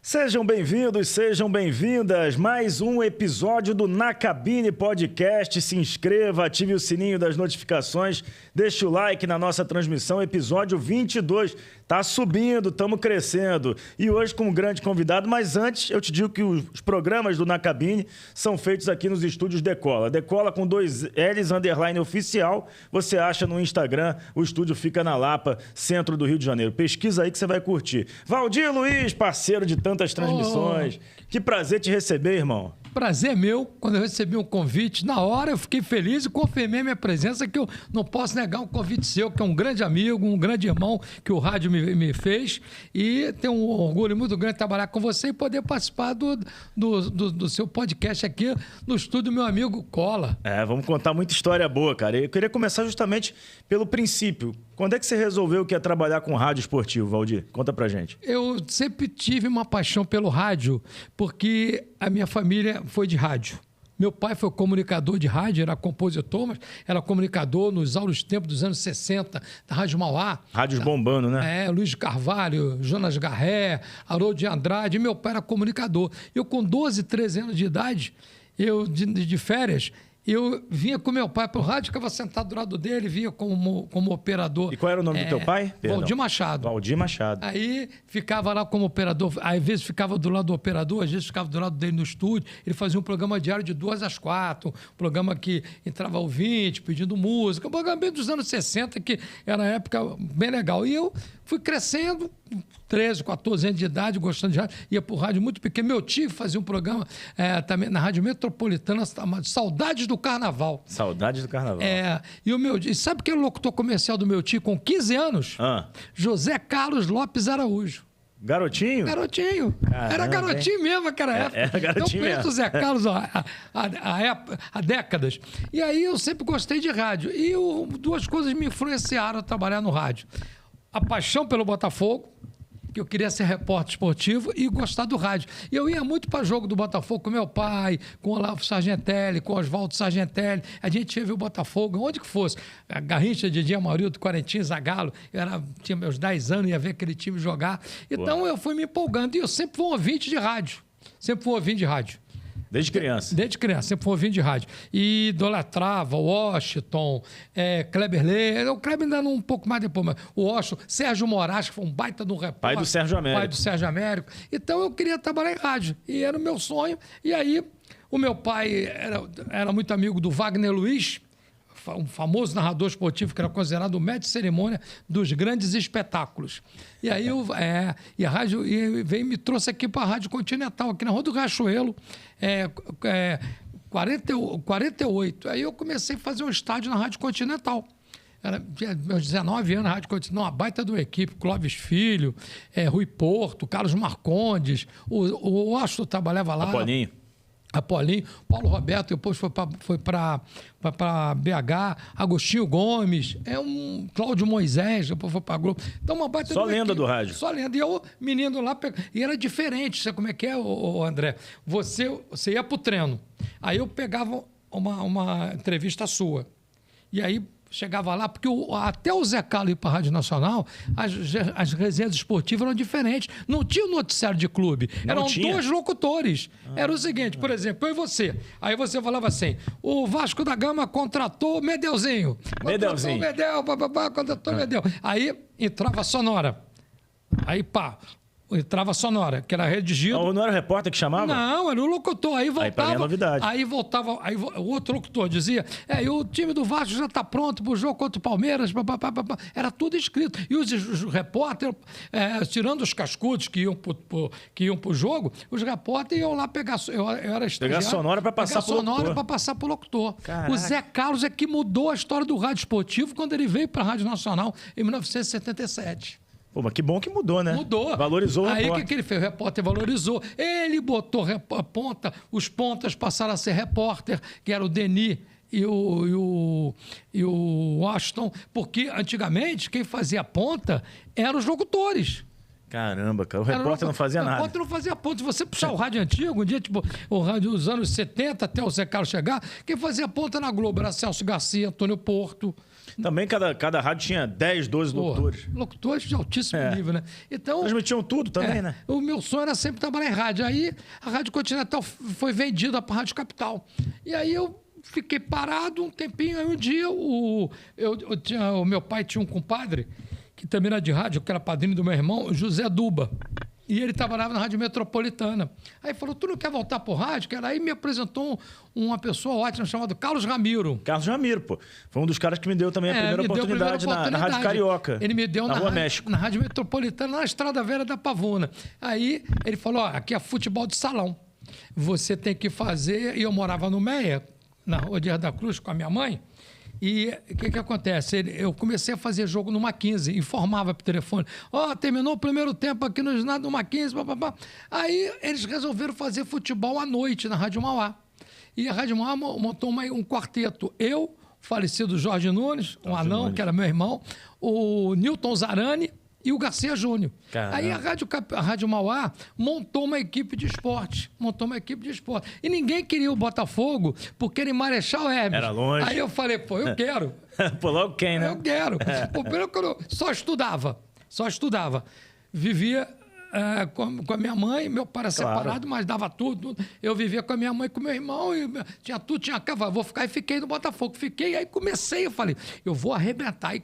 Sejam bem-vindos, sejam bem-vindas. Mais um episódio do Na Cabine Podcast. Se inscreva, ative o sininho das notificações, deixe o like na nossa transmissão. Episódio 22. Tá subindo, estamos crescendo. E hoje com um grande convidado. Mas antes, eu te digo que os programas do Na Cabine são feitos aqui nos estúdios Decola. Decola com 2 L's, _oficial. Você acha no Instagram. O estúdio fica na Lapa, centro do Rio de Janeiro. Pesquisa aí que você vai curtir. Valdir Luiz, parceiro de tantas transmissões. Que prazer te receber, irmão. Prazer meu, quando eu recebi um convite, na hora eu fiquei feliz e confirmei minha presença, que eu não posso negar um convite seu, que é um grande amigo, um grande irmão que o rádio me fez, e tenho um orgulho muito grande de trabalhar com você e poder participar do seu podcast aqui no estúdio do meu amigo Cola. Vamos contar muita história boa, cara. Eu queria começar justamente pelo princípio. Quando é que você resolveu que ia trabalhar com rádio esportivo, Valdir? Conta pra gente. Eu sempre tive uma paixão pelo rádio, porque a minha família foi de rádio. Meu pai foi comunicador de rádio, era compositor, mas era comunicador nos áureos tempos dos anos 60, da Rádio Mauá. Rádios bombando, né? Luiz de Carvalho, Jonas Garré, Haroldo de Andrade. Meu pai era comunicador. Eu, com 12, 13 anos de idade, de férias, eu vinha com meu pai para o rádio, ficava sentado do lado dele, vinha como operador. E qual era o nome do teu pai? Valdir Machado. Valdir Machado. Aí ficava lá como operador, às vezes ficava do lado do operador, às vezes ficava do lado dele no estúdio. Ele fazia um programa diário de 2 às 4, um programa que entrava ouvinte, pedindo música, um programa bem dos anos 60, que era uma época bem legal. E eu fui crescendo, 13, 14 anos de idade, gostando de rádio, ia para o rádio muito pequeno. Meu tio fazia um programa também na Rádio Metropolitana, chamado Saudades do Carnaval. Saudades do Carnaval. E o meu tio, sabe quem é o locutor comercial do meu tio com 15 anos? José Carlos Lopes Araújo. Garotinho? Garotinho. Caramba, era garotinho mesmo naquela época. Era garotinho então, conheço o Zé Carlos há décadas. E aí eu sempre gostei de rádio. E 2 coisas me influenciaram a trabalhar no rádio. A paixão pelo Botafogo, que eu queria ser repórter esportivo, e gostar do rádio. E eu ia muito para jogo do Botafogo com meu pai, com o Olavo Sargentelli, com o Oswaldo Sargentelli. A gente ia ver o Botafogo, onde que fosse. A Garrincha, Didi Amarildo, Quarentinho, Zagallo. Tinha meus 10 anos, ia ver aquele time jogar. Então eu fui me empolgando. E eu sempre fui um ouvinte de rádio. Sempre fui um ouvinte de rádio. Desde criança? Desde criança, sempre fui ouvindo de rádio. E idolatrava Washington, Kleber Leite. O Kleber ainda um pouco mais depois, mas o Washington, Sérgio Moraes, que foi um baita de um repórter. Pai do Sérgio Américo. Pai do Sérgio Américo. Então eu queria trabalhar em rádio. E era o meu sonho. E aí o meu pai era muito amigo do Wagner Luiz, um famoso narrador esportivo que era considerado o mestre de cerimônia dos grandes espetáculos. E aí a rádio veio e me trouxe aqui para a Rádio Continental, aqui na Rua do Riachuelo, 48. Aí eu comecei a fazer um estádio na Rádio Continental. Tinha meus 19 anos na Rádio Continental, uma baita de uma equipe, Clóvis Filho, Rui Porto, Carlos Marcondes, o Washington trabalhava lá. Apolinho, Paulo Roberto, depois foi para BH, Agostinho Gomes, Cláudio Moisés, depois foi para a Globo. Então, uma baita só lenda do rádio. Só lenda. E eu, menino lá, e era diferente, sabe como é que é, André? Você ia para o treino, aí eu pegava uma entrevista sua, e aí chegava lá, porque até o Zé Carlos ir para a Rádio Nacional, as resenhas esportivas eram diferentes. Não tinha o noticiário de clube. Eram 2 locutores. Era o seguinte, por exemplo, eu e você. Aí você falava assim, o Vasco da Gama contratou Medelzinho. Medelzinho. Contratou Medel. Aí entrava a sonora. Aí, entrava sonora, que era redigido. Não era o repórter que chamava? Não, era o locutor. Aí voltava. Novidade. Aí voltava. Aí o outro locutor dizia: e o time do Vasco já está pronto para o jogo contra o Palmeiras. Era tudo escrito. E os repórteres, tirando os cascudos que iam para o jogo, os repórteres iam lá pegar. Eu era estagiário. Pegar sonora para passar para o locutor. Caraca. O Zé Carlos é que mudou a história do rádio esportivo quando ele veio para a Rádio Nacional em 1977. Pô, mas que bom que mudou, né? Mudou. Valorizou o repórter. Aí o que ele fez? O repórter valorizou. Ele botou a ponta, os pontas passaram a ser repórter, que era o Denis e o Washington, porque antigamente quem fazia ponta eram os locutores. Caramba, cara. O repórter não fazia nada. O repórter não fazia ponta. Se você puxar o rádio antigo, um dia, tipo, o rádio dos anos 70, até o Zé Carlos chegar, quem fazia ponta na Globo era Celso Garcia, Antônio Porto. Também cada rádio tinha 10, 12 locutores. Locutores de altíssimo nível, né? Então, transmitiam tudo também, né? O meu sonho era sempre trabalhar em rádio. Aí a Rádio Continental foi vendida para a Rádio Capital. E aí eu fiquei parado um tempinho. Aí um dia o meu pai tinha um compadre que também era de rádio, que era padrinho do meu irmão, José Duba. E ele trabalhava na Rádio Metropolitana. Aí falou, tu não quer voltar pro rádio? Aí me apresentou uma pessoa ótima chamada Carlos Ramiro. Carlos Ramiro, pô. Foi um dos caras que me deu também a primeira oportunidade na Rádio Carioca. Ele me deu na Rua México. Na Rádio Metropolitana, na Estrada Velha da Pavuna. Aí ele falou, aqui é futebol de salão. Você tem que fazer... E eu morava no Meia, na Rua de da Cruz, com a minha mãe. E o que acontece? Eu comecei a fazer jogo no Mackenzie, informava por telefone. Terminou o primeiro tempo aqui no ginásio do Mackenzie, papapá. Aí eles resolveram fazer futebol à noite na Rádio Mauá. E a Rádio Mauá montou um quarteto. Eu, o falecido Jorge Nunes, um anão, que era meu irmão, o Newton Zarani e o Garcia Júnior. Caramba. Aí a Rádio Mauá montou uma equipe de esporte. E ninguém queria o Botafogo porque era em Marechal Hermes. Era longe. Aí eu falei, eu quero. Pô, logo quem, né? Eu quero. Pô, primeiro que eu só estudava. Vivia com a minha mãe, meu pai era separado, mas dava tudo. Eu vivia com a minha mãe e com meu irmão, e tinha tudo, tinha cavalo. Vou ficar, e fiquei no Botafogo. Aí comecei, eu falei, eu vou arrebentar. E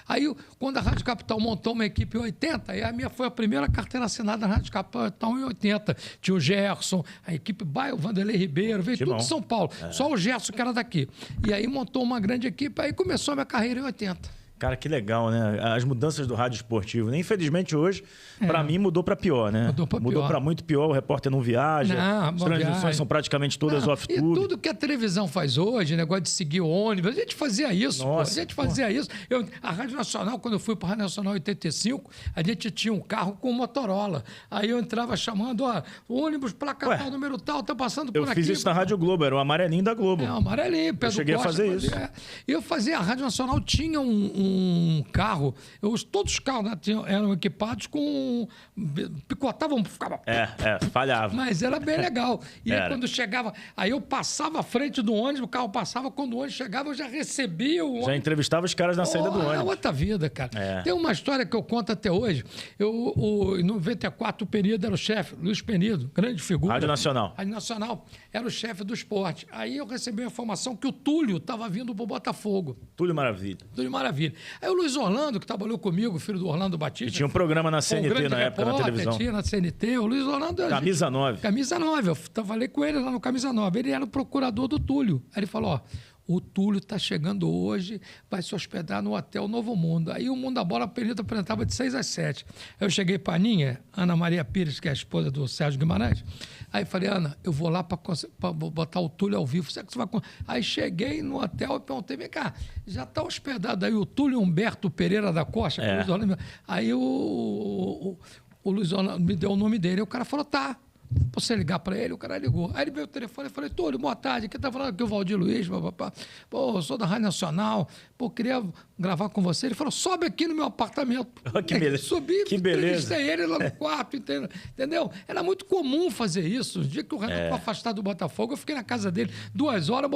Aí, quando a Rádio Capital montou uma equipe em 80, aí a minha foi a primeira carteira assinada na Rádio Capital em 80. Tinha o Gerson, a equipe o Vanderlei Ribeiro, veio tudo de São Paulo. Só o Gerson que era daqui. E aí montou uma grande equipe, aí começou a minha carreira em 80. Cara, que legal, né? As mudanças do rádio esportivo. Né? Infelizmente, hoje, para mim, mudou para pior, né? Mudou para muito pior. O repórter não viaja. As transmissões são praticamente todas off-tudo. E tudo que a televisão faz hoje, negócio de seguir o ônibus, a gente fazia isso. A gente fazia isso. A Rádio Nacional, quando eu fui para a Rádio Nacional em 85, a gente tinha um carro com Motorola. Aí eu entrava chamando, o ônibus, placa tal, número tal, tá passando por aqui. Eu fiz isso na Rádio Globo, era o amarelinho da Globo. O amarelinho, Pedro Eu cheguei Costa, a fazer isso. Eu fazia, a Rádio Nacional tinha um carro, todos os carros eram equipados com... picotavam, ficava... falhava. Mas era bem legal. E aí quando chegava... Aí eu passava à frente do ônibus, o carro passava, quando o ônibus chegava, eu já recebia o ônibus. Já entrevistava os caras na saída do ônibus. É outra vida, cara. Tem uma história que eu conto até hoje. Em 94, o Penido era o chefe, Luiz Penido, grande figura. Rádio Nacional. Rádio Nacional. Era o chefe do esporte. Aí eu recebi a informação que o Túlio estava vindo para o Botafogo. Túlio Maravilha. Aí o Luiz Orlando, que trabalhou comigo, filho do Orlando Batista. E tinha um programa na CNT na época, na televisão. Tinha na CNT. O Luiz Orlando... Camisa 9. Camisa 9. Eu falei com ele lá no Camisa 9. Ele era o procurador do Túlio. Aí ele falou, o Túlio está chegando hoje, vai se hospedar no Hotel Novo Mundo. Aí o Mundo da Bola, a Penido apresentava de 6 às 7. Aí eu cheguei para a Aninha, Ana Maria Pires, que é a esposa do Sérgio Guimarães. Aí falei, Ana, eu vou lá para botar o Túlio ao vivo. Você vai... Aí cheguei no hotel e perguntei, vem cá, já está hospedado aí o Túlio Humberto Pereira da Costa? Aí o Luiz Orlando me deu o nome dele. E o cara falou, tá. Você ligar para ele? O cara ligou. Aí ele veio o telefone e falei, Túlio, boa tarde. Quem tá falando aqui é o Valdir Luiz, papapá. Pô, eu sou da Rádio Nacional. Pô, queria gravar com você. Ele falou, sobe aqui no meu apartamento. Que beleza. Subi, que beleza. Entrevistei ele lá no quarto, entendeu? Era muito comum fazer isso. O dia que o Renato foi afastado do Botafogo, eu fiquei na casa dele 2 horas,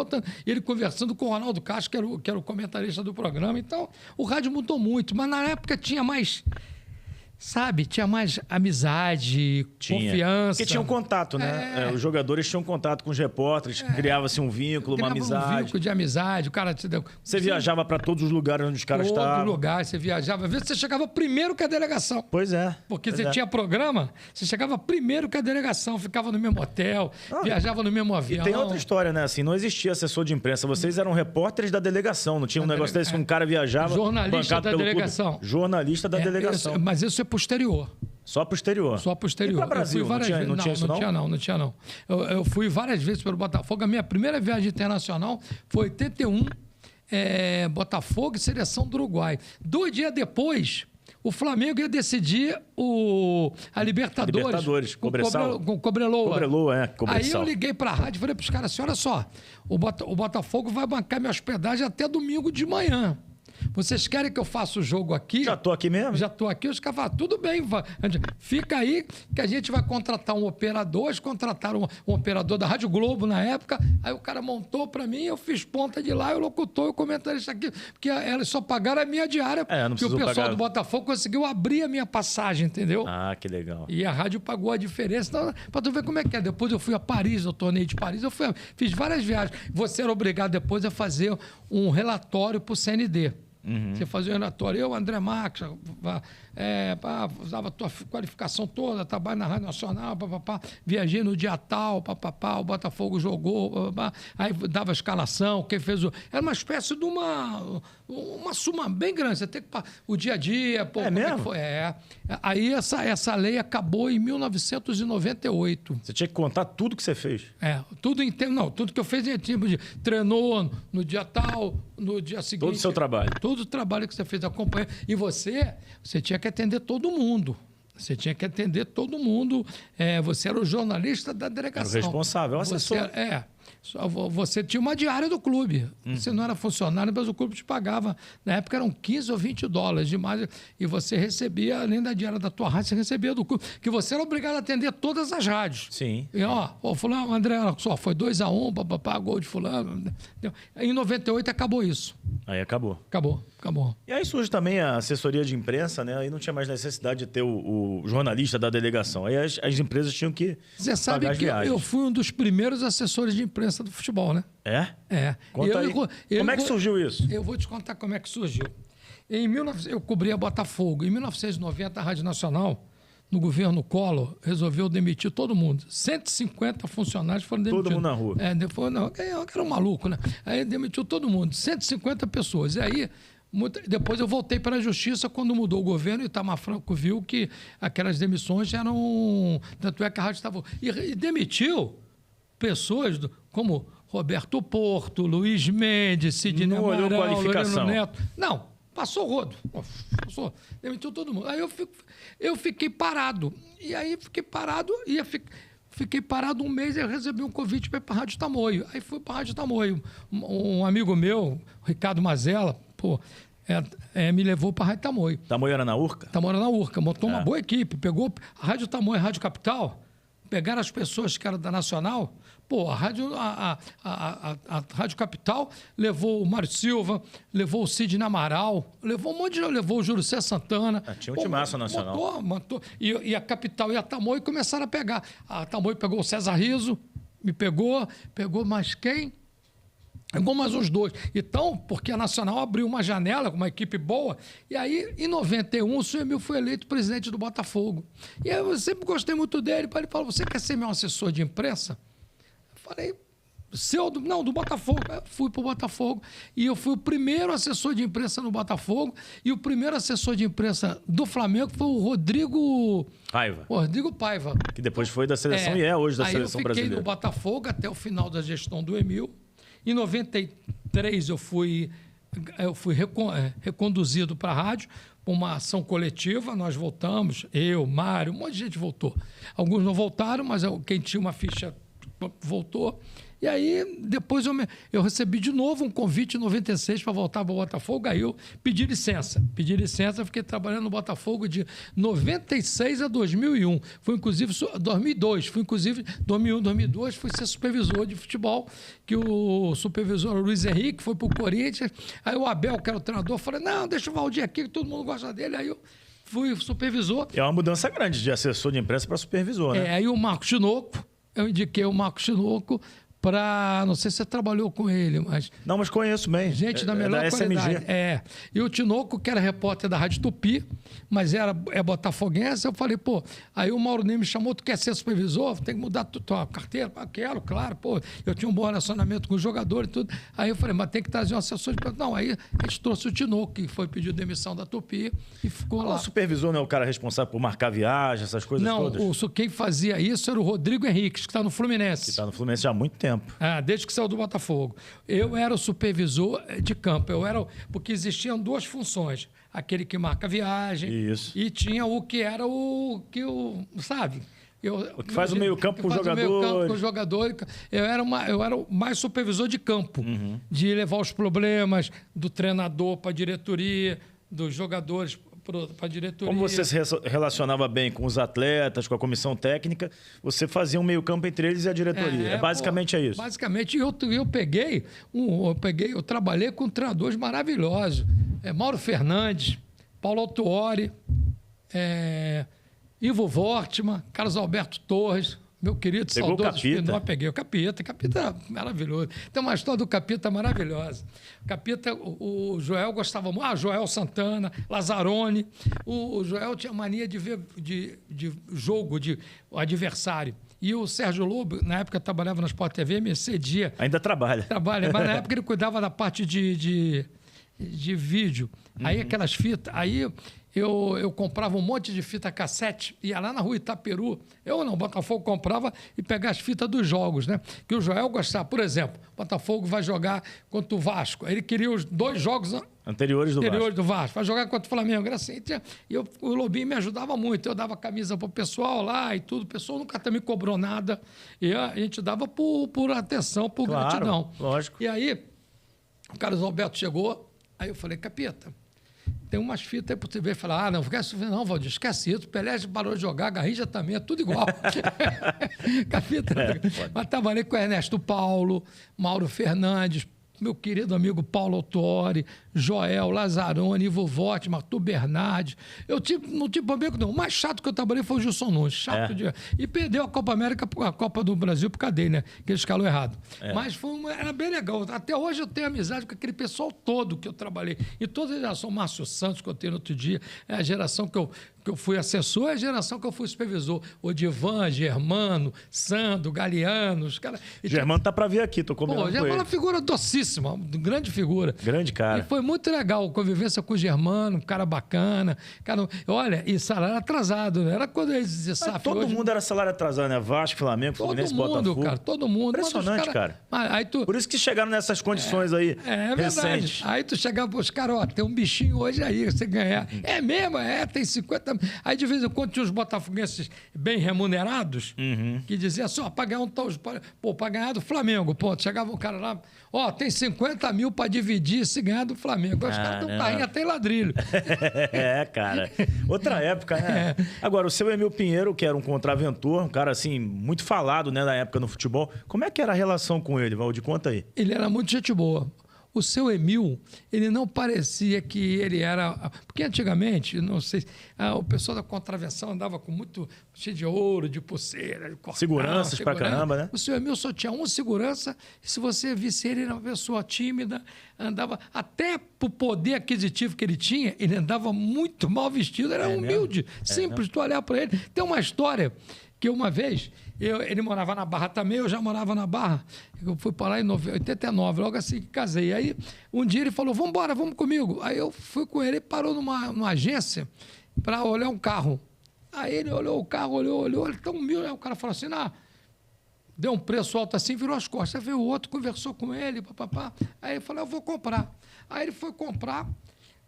ele conversando com o Ronaldo Castro, que era o comentarista do programa. Então, o rádio mudou muito. Mas na época tinha mais... Sabe, tinha mais amizade, confiança. Porque tinha um contato, né? Os jogadores tinham contato com os repórteres, criava-se um vínculo, uma amizade. Um vínculo de amizade, o cara... Você viajava para todos os lugares onde os caras estavam. Todo lugar, você viajava. Às vezes você chegava primeiro que a delegação. Pois é. Porque você tinha programa, você chegava primeiro que a delegação, ficava no mesmo hotel, viajava no mesmo avião. E tem outra história, né? Assim, não existia assessor de imprensa. Vocês eram repórteres da delegação. Não tinha um negócio desse que um cara viajava... Jornalista da delegação. Clube. Jornalista da delegação. Mas isso é posterior. Só posterior. Só posterior. E para Brasil? Não tinha isso, não? Não tinha, não. Eu fui várias vezes pelo Botafogo. A minha primeira viagem internacional foi em 81, Botafogo e seleção do Uruguai. 2 dias depois, o Flamengo ia decidir a Libertadores com o Cobreloa. Cobreloa. Aí eu liguei para a rádio e falei para os caras assim, olha só, o Botafogo vai bancar minha hospedagem até domingo de manhã. vocês querem que eu faça o jogo aqui? Já tô aqui mesmo? Já estou aqui. Os caras falaram, tudo bem, fica aí que a gente vai contratar um operador. Eles contrataram um operador da Rádio Globo na época. Aí o cara montou para mim, eu fiz ponta de lá, eu locutor, eu comentarista aqui. Porque eles só pagaram a minha diária. Não porque o pessoal pagar. do Botafogo conseguiu abrir a minha passagem, entendeu? Ah, que legal. E a rádio pagou a diferença. Então, para tu ver como é que é. Depois eu fui a Paris, eu torneio de Paris, fiz várias viagens. Você era obrigado depois a fazer um relatório para o CND. Você fazia um relatório. Eu, André Marques, usava a tua qualificação toda, trabalho na Rádio Nacional, viajei no dia tal, o Botafogo jogou, aí dava a escalação, quem fez o... Era uma espécie de uma suma bem grande. Você tem que... O dia a dia... Pô, mesmo? É que foi? Aí essa lei acabou em 1998. Você tinha que contar tudo que você fez. Tudo inteiro. Não, tudo que eu fiz em tipo de treinou no dia tal, no dia seguinte. Todo o seu trabalho. Todo o trabalho que você fez acompanhando. E você tinha que atender todo mundo. Você tinha que atender todo mundo. Você era o jornalista da delegação. Era o responsável, o assessor. Você tinha uma diária do clube. Você não era funcionário, mas o clube te pagava. Na época eram 15 ou 20 dólares de mais. E você recebia, além da diária da tua rádio, você recebia do clube. Que você era obrigado a atender todas as rádios. Sim. E fulano, André, só foi 2-1, gol de fulano. Em 98 acabou isso. Aí acabou. Acabou. E aí surge também a assessoria de imprensa, né? Aí não tinha mais necessidade de ter o jornalista da delegação. Aí as empresas tinham que Você sabe que eu fui um dos primeiros assessores de imprensa do futebol, né? É? Conta aí. Como é que surgiu isso? Eu vou te contar como é que surgiu. Eu cobria Botafogo. Em 1990, a Rádio Nacional, no governo Collor, resolveu demitir todo mundo. 150 funcionários foram demitidos. Todo mundo na rua. Eu era um maluco, né? Aí demitiu todo mundo, 150 pessoas. E aí, depois eu voltei para a Justiça quando mudou o governo e Itamar Franco viu que aquelas demissões eram... Tanto é que a rádio estava... E demitiu pessoas como Roberto Porto, Luiz Mendes, Sidney Amaral, Loreno Neto. Não, passou rodo. Demitiu todo mundo. Aí eu fiquei parado. E aí fiquei parado um mês e eu recebi um convite para ir para a Rádio Tamoio. Aí fui para a Rádio Tamoio. Um amigo meu, Ricardo Mazella, me levou para a Rádio Tamoio. Tamoio era na Urca? Tamoio era na Urca. Montou uma boa equipe. Pegou a Rádio Tamoio e a Rádio Capital. Pegaram as pessoas que eram da Nacional. A Rádio Capital levou o Mário Silva, levou o Sidney Amaral, levou um monte de gente, levou o Júlio César Santana. Tinha um timaço nacional. Montou. E a Capital e a Tamoio começaram a pegar. A Tamoio pegou o César Rizzo, me pegou mais quem? Pegou mais uns dois. Então, porque a Nacional abriu uma janela com uma equipe boa, e aí, em 91, o senhor Emil foi eleito presidente do Botafogo. E eu sempre gostei muito dele. Ele falou, você quer ser meu assessor de imprensa? Eu falei, do Botafogo. Eu fui para o Botafogo e eu fui o primeiro assessor de imprensa no Botafogo e o primeiro assessor de imprensa do Flamengo foi o Rodrigo Paiva. Que depois foi da seleção e hoje da seleção brasileira. Eu fiquei no Botafogo até o final da gestão do Emil. Em 93 eu fui reconduzido para a rádio, por uma ação coletiva, nós voltamos, eu, Mário, um monte de gente voltou. Alguns não voltaram, mas quem tinha uma ficha voltou. E aí, depois eu recebi de novo um convite em 96 para voltar para o Botafogo. Aí eu pedi licença. Fiquei trabalhando no Botafogo de 96 a 2001. Fui, inclusive, 2002. 2001, 2002, fui ser supervisor de futebol, que o supervisor Luiz Henrique foi para o Corinthians. Aí o Abel, que era o treinador, falou, não, deixa o Valdir aqui, que todo mundo gosta dele. Aí eu fui supervisor. É uma mudança grande de assessor de imprensa para supervisor, né? Aí o Marcos Tinoco, eu indiquei o Marcos Tinoco para... Não sei se você trabalhou com ele, mas... Não, mas conheço bem. Gente da melhor da qualidade. SMG. E o Tinoco, que era repórter da Rádio Tupi, mas é botafoguense, eu falei, aí o Mauro Ney me chamou, tu quer ser supervisor? Tem que mudar tua carteira? Quero, claro, eu tinha um bom relacionamento com o jogador e tudo. Aí eu falei, mas tem que trazer um assessor de... Não, aí a gente trouxe o Tinoco, que foi pedir demissão da Tupi e ficou lá. O supervisor não é o cara responsável por marcar viagem, essas coisas todas? Não, quem fazia isso era o Rodrigo Henrique, que está no Fluminense. Que está no Fluminense já há muito tempo. Desde que saiu do Botafogo. Eu era o supervisor de campo. Porque existiam duas funções. Aquele que marca a viagem. Isso. E tinha o que era sabe? O que faz o meio-campo com o jogador. Eu era o mais supervisor de campo, de levar os problemas do treinador para a diretoria, dos jogadores para a diretoria. Como você se relacionava bem com os atletas, com a comissão técnica, você fazia um meio-campo entre eles e a diretoria. Basicamente é isso. Basicamente, eu trabalhei com treinadores maravilhosos. Mauro Fernandes, Paulo Autuori, Ivo Wortmann, Carlos Alberto Torres, meu querido saudoso Espinosa. Peguei o Capita. Capita era maravilhoso. Tem uma história do Capita maravilhosa. Capita, o Joel gostava muito. Joel Santana, Lazzaroni. O Joel tinha mania de ver de jogo, de adversário. E o Sérgio Lobo, na época trabalhava na Sport TV, me cedia. Ainda trabalha. Trabalha, mas na época ele cuidava da parte de vídeo. Aí aquelas fitas. Aí eu comprava um monte de fita cassete, ia lá na rua Itaperu. O Botafogo comprava e pegava as fitas dos jogos, né? Que o Joel gostava. Por exemplo, o Botafogo vai jogar contra o Vasco. Ele queria os 2 jogos anteriores do Vasco. Vai jogar contra o Flamengo. Era assim. E o Lobinho me ajudava muito. Eu dava camisa pro pessoal lá e tudo. O pessoal nunca me cobrou nada. E a gente dava por atenção, por gratidão. Lógico. E aí, o Carlos Alberto chegou. Aí eu falei, Capita, tem umas fitas aí para você ver. Falar, não, não, Valdir, esquece isso. Pelé já parou de jogar, Garrincha também, é tudo igual. Capita. Mas trabalhei com Ernesto Paulo, Mauro Fernandes, meu querido amigo Paulo Autuori, Joel, Lazzaroni, Ivo Wortmann, Arthur Bernardes. Eu não tive amigo, não. O mais chato que eu trabalhei foi o Gilson Nunes. E perdeu a Copa América, a Copa do Brasil por cadeia, né? Que ele escalou errado. Mas era bem legal. Até hoje eu tenho amizade com aquele pessoal todo que eu trabalhei. E toda a geração, Márcio Santos, que eu tenho no outro dia, é a geração que eu fui assessor, é a geração que eu fui supervisor. Odivan, Germano, Sandro, Galeano, os caras... Germano tá para vir aqui, tô combinando com ele. Germano é uma figura docíssima, grande figura. Grande cara. E foi muito legal a convivência com o Germano, um cara bacana. Cara, olha, e salário atrasado, né? Era quando eles diziam SAF. Todo mundo era salário atrasado, né? Vasco, Flamengo, Fluminense, Botafogo. Todo mundo, cara, todo mundo. Impressionante, cara. Por isso que chegaram nessas condições aí recentes. Aí tu chegava pros caras, tem um bichinho hoje aí, você ganhar. É mesmo, tem 50... Aí de vez em quando tinha uns botafoguenses bem remunerados que diziam assim, para ganhar para ganhar do Flamengo, chegava um cara lá, tem 50 mil para dividir se ganhar do Flamengo. Os caras têm um carrinho até em ladrilho. Cara. Outra época, né? Agora, o seu Emil Pinheiro, que era um contraventor, um cara assim, muito falado, né, na época no futebol. Como é que era a relação com ele, Valdir? Conta aí. Ele era muito gente boa. O seu Emil, ele não parecia que ele era... Porque antigamente, não sei, o pessoal da contravenção andava com muito... cheio de ouro, de pulseira, de cordão. Seguranças pra caramba, né? O seu Emil só tinha um segurança, e se você visse ele, era uma pessoa tímida, andava... Até pro poder aquisitivo que ele tinha, ele andava muito mal vestido, era humilde, simples, tu olhar para ele. Tem uma história que uma vez... ele morava na Barra também, eu já morava na Barra. Eu fui para lá em 89, logo assim que casei. Aí, um dia ele falou, vamos embora, vamos comigo. Aí eu fui com ele, parou numa agência para olhar um carro. Aí ele olhou o carro, olhou, ele tão humilde. Aí o cara falou assim, deu um preço alto assim, virou as costas. Aí veio o outro, conversou com ele, papapá. Aí ele falou, eu vou comprar. Aí ele foi comprar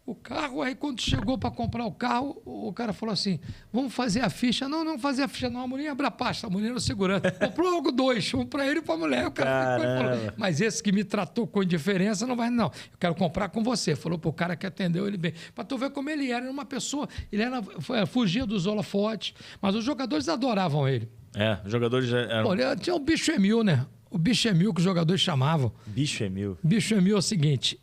o carro, aí quando chegou para comprar o carro, o cara falou assim, vamos fazer a ficha. Não fazer a ficha não, a mulher abre a pasta, a mulher era segurança. Comprou logo 2, um para ele e para a mulher. O cara falou, mas esse que me tratou com indiferença não vai, não. Eu quero comprar com você. Falou pro cara que atendeu ele bem. Para tu ver como ele era uma pessoa, fugia dos holofotes, mas os jogadores adoravam ele. Os jogadores eram... Tinha o bicho Emil, né? O bicho Emil que os jogadores chamavam. Bicho Emil. Bicho Emil é o seguinte,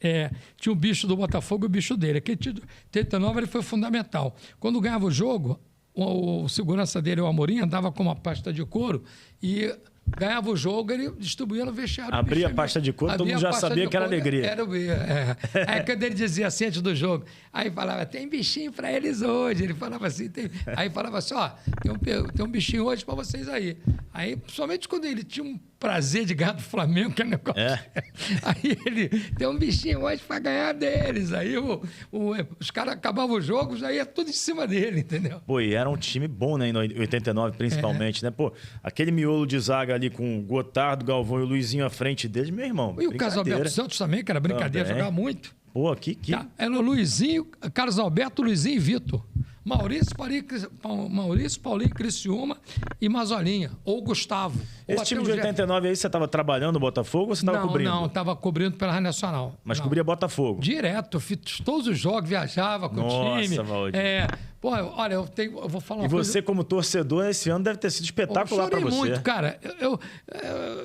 tinha o bicho do Botafogo e o bicho dele. Aquele 89 ele foi fundamental. Quando ganhava o jogo, o segurança dele, o Amorim, andava com uma pasta de couro e ganhava o jogo, ele distribuía no vestiário. Abria a pasta de couro, todo mundo já sabia que era alegria. Aí quando ele dizia assim antes do jogo, aí falava, tem bichinho para eles hoje. Ele falava assim, aí falava assim, tem um bichinho hoje para vocês aí. Aí, somente quando ele tinha um prazer de ganhar do Flamengo, que é negócio. Aí ele tem um bichinho hoje para ganhar deles. Aí os caras acabavam o jogo, já ia tudo em cima dele, entendeu? E era um time bom, né? Em 89, principalmente, né? Aquele miolo de zaga ali com o Gotardo, Galvão e o Luizinho à frente deles, meu irmão. E o Carlos Alberto Santos também, que era brincadeira, jogava muito. Que... Era o Luizinho, Carlos Alberto, Luizinho e Vitor. Maurício, Paulinho, Criciúma e Mazolinha. Ou Gustavo. Esse ou time de até o 89 aí, você estava trabalhando no Botafogo ou você estava cobrindo? Não, estava cobrindo pela Rádio Nacional. Mas não. cobria Botafogo? Direto. Fiz todos os jogos, viajava com o time. Nossa, Valdir. Pô, olha, eu vou falar uma coisa... E você, coisa... como torcedor, esse ano deve ter sido espetacular para você. Eu chorei muito, cara. Eu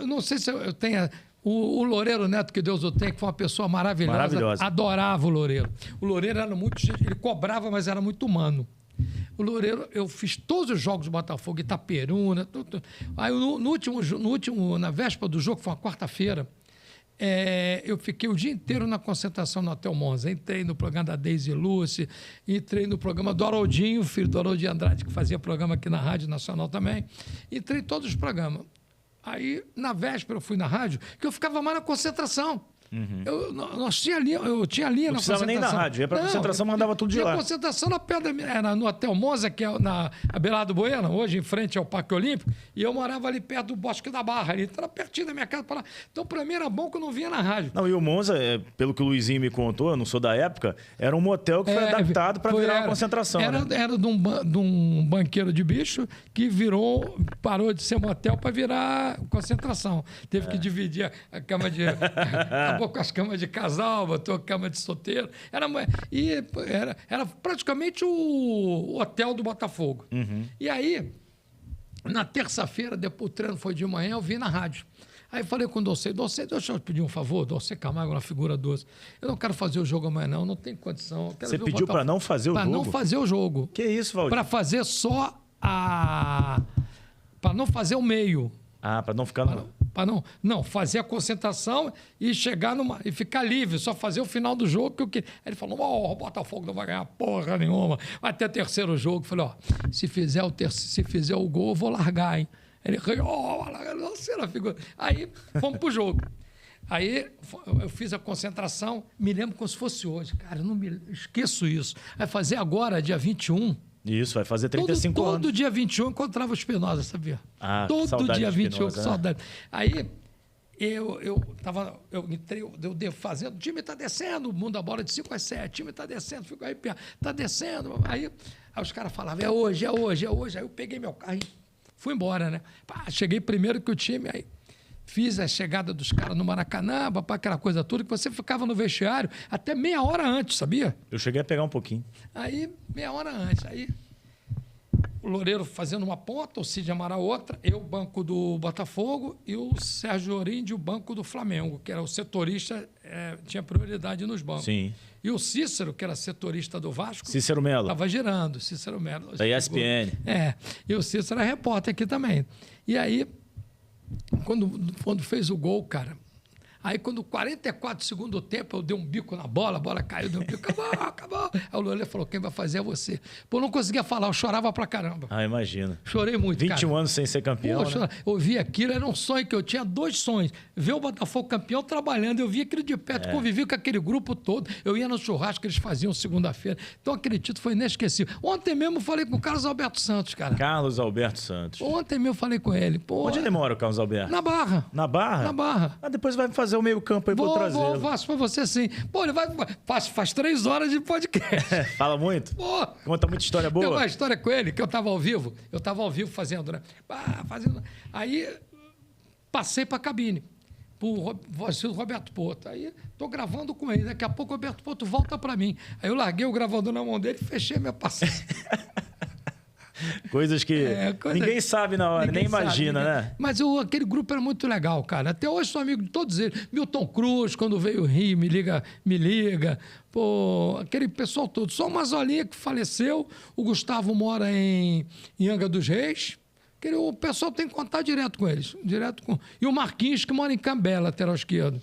não sei se eu tenho... O Loureiro Neto, que Deus o tenha, que foi uma pessoa maravilhosa. Adorava o Loureiro. O Loureiro era muito... Ele cobrava, mas era muito humano. O Loureiro, eu fiz todos os jogos do Botafogo, Itaperuna. Tudo. Aí, na véspera do jogo, foi uma quarta-feira, eu fiquei o dia inteiro na concentração no Hotel Monza. Entrei no programa da Daisy Lucy, entrei no programa do Haroldinho, filho do Haroldinho Andrade, que fazia programa aqui na Rádio Nacional também. Entrei em todos os programas. Aí, na véspera, eu fui na rádio, que eu ficava mais na concentração. Uhum. Eu tinha linha na concentração. Não precisava nem na rádio, ia pra concentração, mandava tudo de lá. A concentração era no Hotel Monza, que é na beirada do Bueno, hoje em frente ao Parque Olímpico, e eu morava ali perto do Bosque da Barra, ali, era pertinho da minha casa para lá. Então, para mim, era bom que eu não vinha na rádio. Não, e o Monza, pelo que o Luizinho me contou, eu não sou da época, era um motel que foi adaptado para virar uma concentração. Era de um banqueiro de bicho que parou de ser motel para virar concentração. Teve que dividir a cama de... Acabou com as camas de casal, botou a cama de solteiro. Era praticamente o hotel do Botafogo. Uhum. E aí, na terça-feira, depois o treino foi de manhã, eu vim na rádio. Aí falei com o Dolce, deixa eu pedir um favor, Dolce Camargo, na figura doce. Eu não quero fazer o jogo amanhã, não tem condição. Você pediu para não fazer o jogo? Para não fazer o jogo. Que isso, Valdir? Para fazer só para não fazer o meio. Para não ficar... Para não fazer a concentração e chegar e ficar livre, só fazer o final do jogo que eu queria. Aí ele falou: o Botafogo não vai ganhar porra nenhuma. Vai até terceiro jogo. Eu falei: se fizer o gol, eu vou largar, hein? Ele riu, terceira figura. Aí fomos pro jogo. Aí eu fiz a concentração, me lembro como se fosse hoje. Cara, eu não me esqueço isso. Vai fazer agora, dia 21. Isso, vai fazer 35 anos. Todo dia 21 eu encontrava o Espinosa, sabia? Todo dia 21, Espinosa, saudade. Aí eu entrei, eu fazendo, o time está descendo, o mundo da bola de 5 às 7, o time está descendo, fico aí, está descendo. Aí os caras falavam: é hoje. Aí eu peguei meu carro e fui embora, né? Cheguei primeiro que o time, aí fiz a chegada dos caras no Maracanã, aquela coisa toda, que você ficava no vestiário até meia hora antes, sabia? Eu cheguei a pegar um pouquinho. Aí, meia hora antes. Aí, o Loureiro fazendo uma ponta, o Cid Amaral outra, eu, banco do Botafogo, e o Sérgio Orindi, o banco do Flamengo, que era o setorista, tinha prioridade nos bancos. Sim. E o Cícero, que era setorista do Vasco... Cícero Melo. Estava girando, Cícero Melo. Da ESPN. E o Cícero era repórter aqui também. E aí... Quando fez o gol, cara, aí quando 44 segundos do tempo, eu dei um bico na bola, a bola caiu, dei um bico, acabou. Aí o Lolê falou: quem vai fazer é você. Pô, eu não conseguia falar, eu chorava pra caramba. Imagino. Chorei muito, 21 anos sem ser campeão, né? Eu vi aquilo, era um sonho que eu tinha, 2 sonhos. Ver o Botafogo campeão trabalhando, eu vi aquilo de perto, convivi com aquele grupo todo, eu ia no churrasco que eles faziam segunda-feira. Então aquele título foi inesquecível. Ontem mesmo eu falei com o Carlos Alberto Santos, cara. Carlos Alberto Santos. Ontem mesmo eu falei com ele. Pô, onde ele mora, o Carlos Alberto? Na Barra. Na Barra? Na Barra. Depois vai fazer o meio campo aí pra eu trazer. Faço pra você sim. Pô, ele faz 3 horas de podcast. Fala muito? Pô. Conta muita história boa. Tem uma história com ele, que eu tava ao vivo. Fazendo, né? Aí passei pra cabine. Pro Roberto Porto. Aí tô gravando com ele. Daqui a pouco o Roberto Porto volta pra mim. Aí eu larguei o gravador na mão dele e fechei minha passagem. Coisas que ninguém sabe na hora, nem imagina, né? Mas aquele grupo era muito legal, cara. Até hoje sou amigo de todos eles. Milton Cruz, quando veio o Rio, me liga. Pô, aquele pessoal todo. Só o Mazolinha que faleceu. O Gustavo mora em Angra dos Reis. O pessoal tem que contar direto com eles. E o Marquinhos, que mora em Cambé, lateral esquerdo.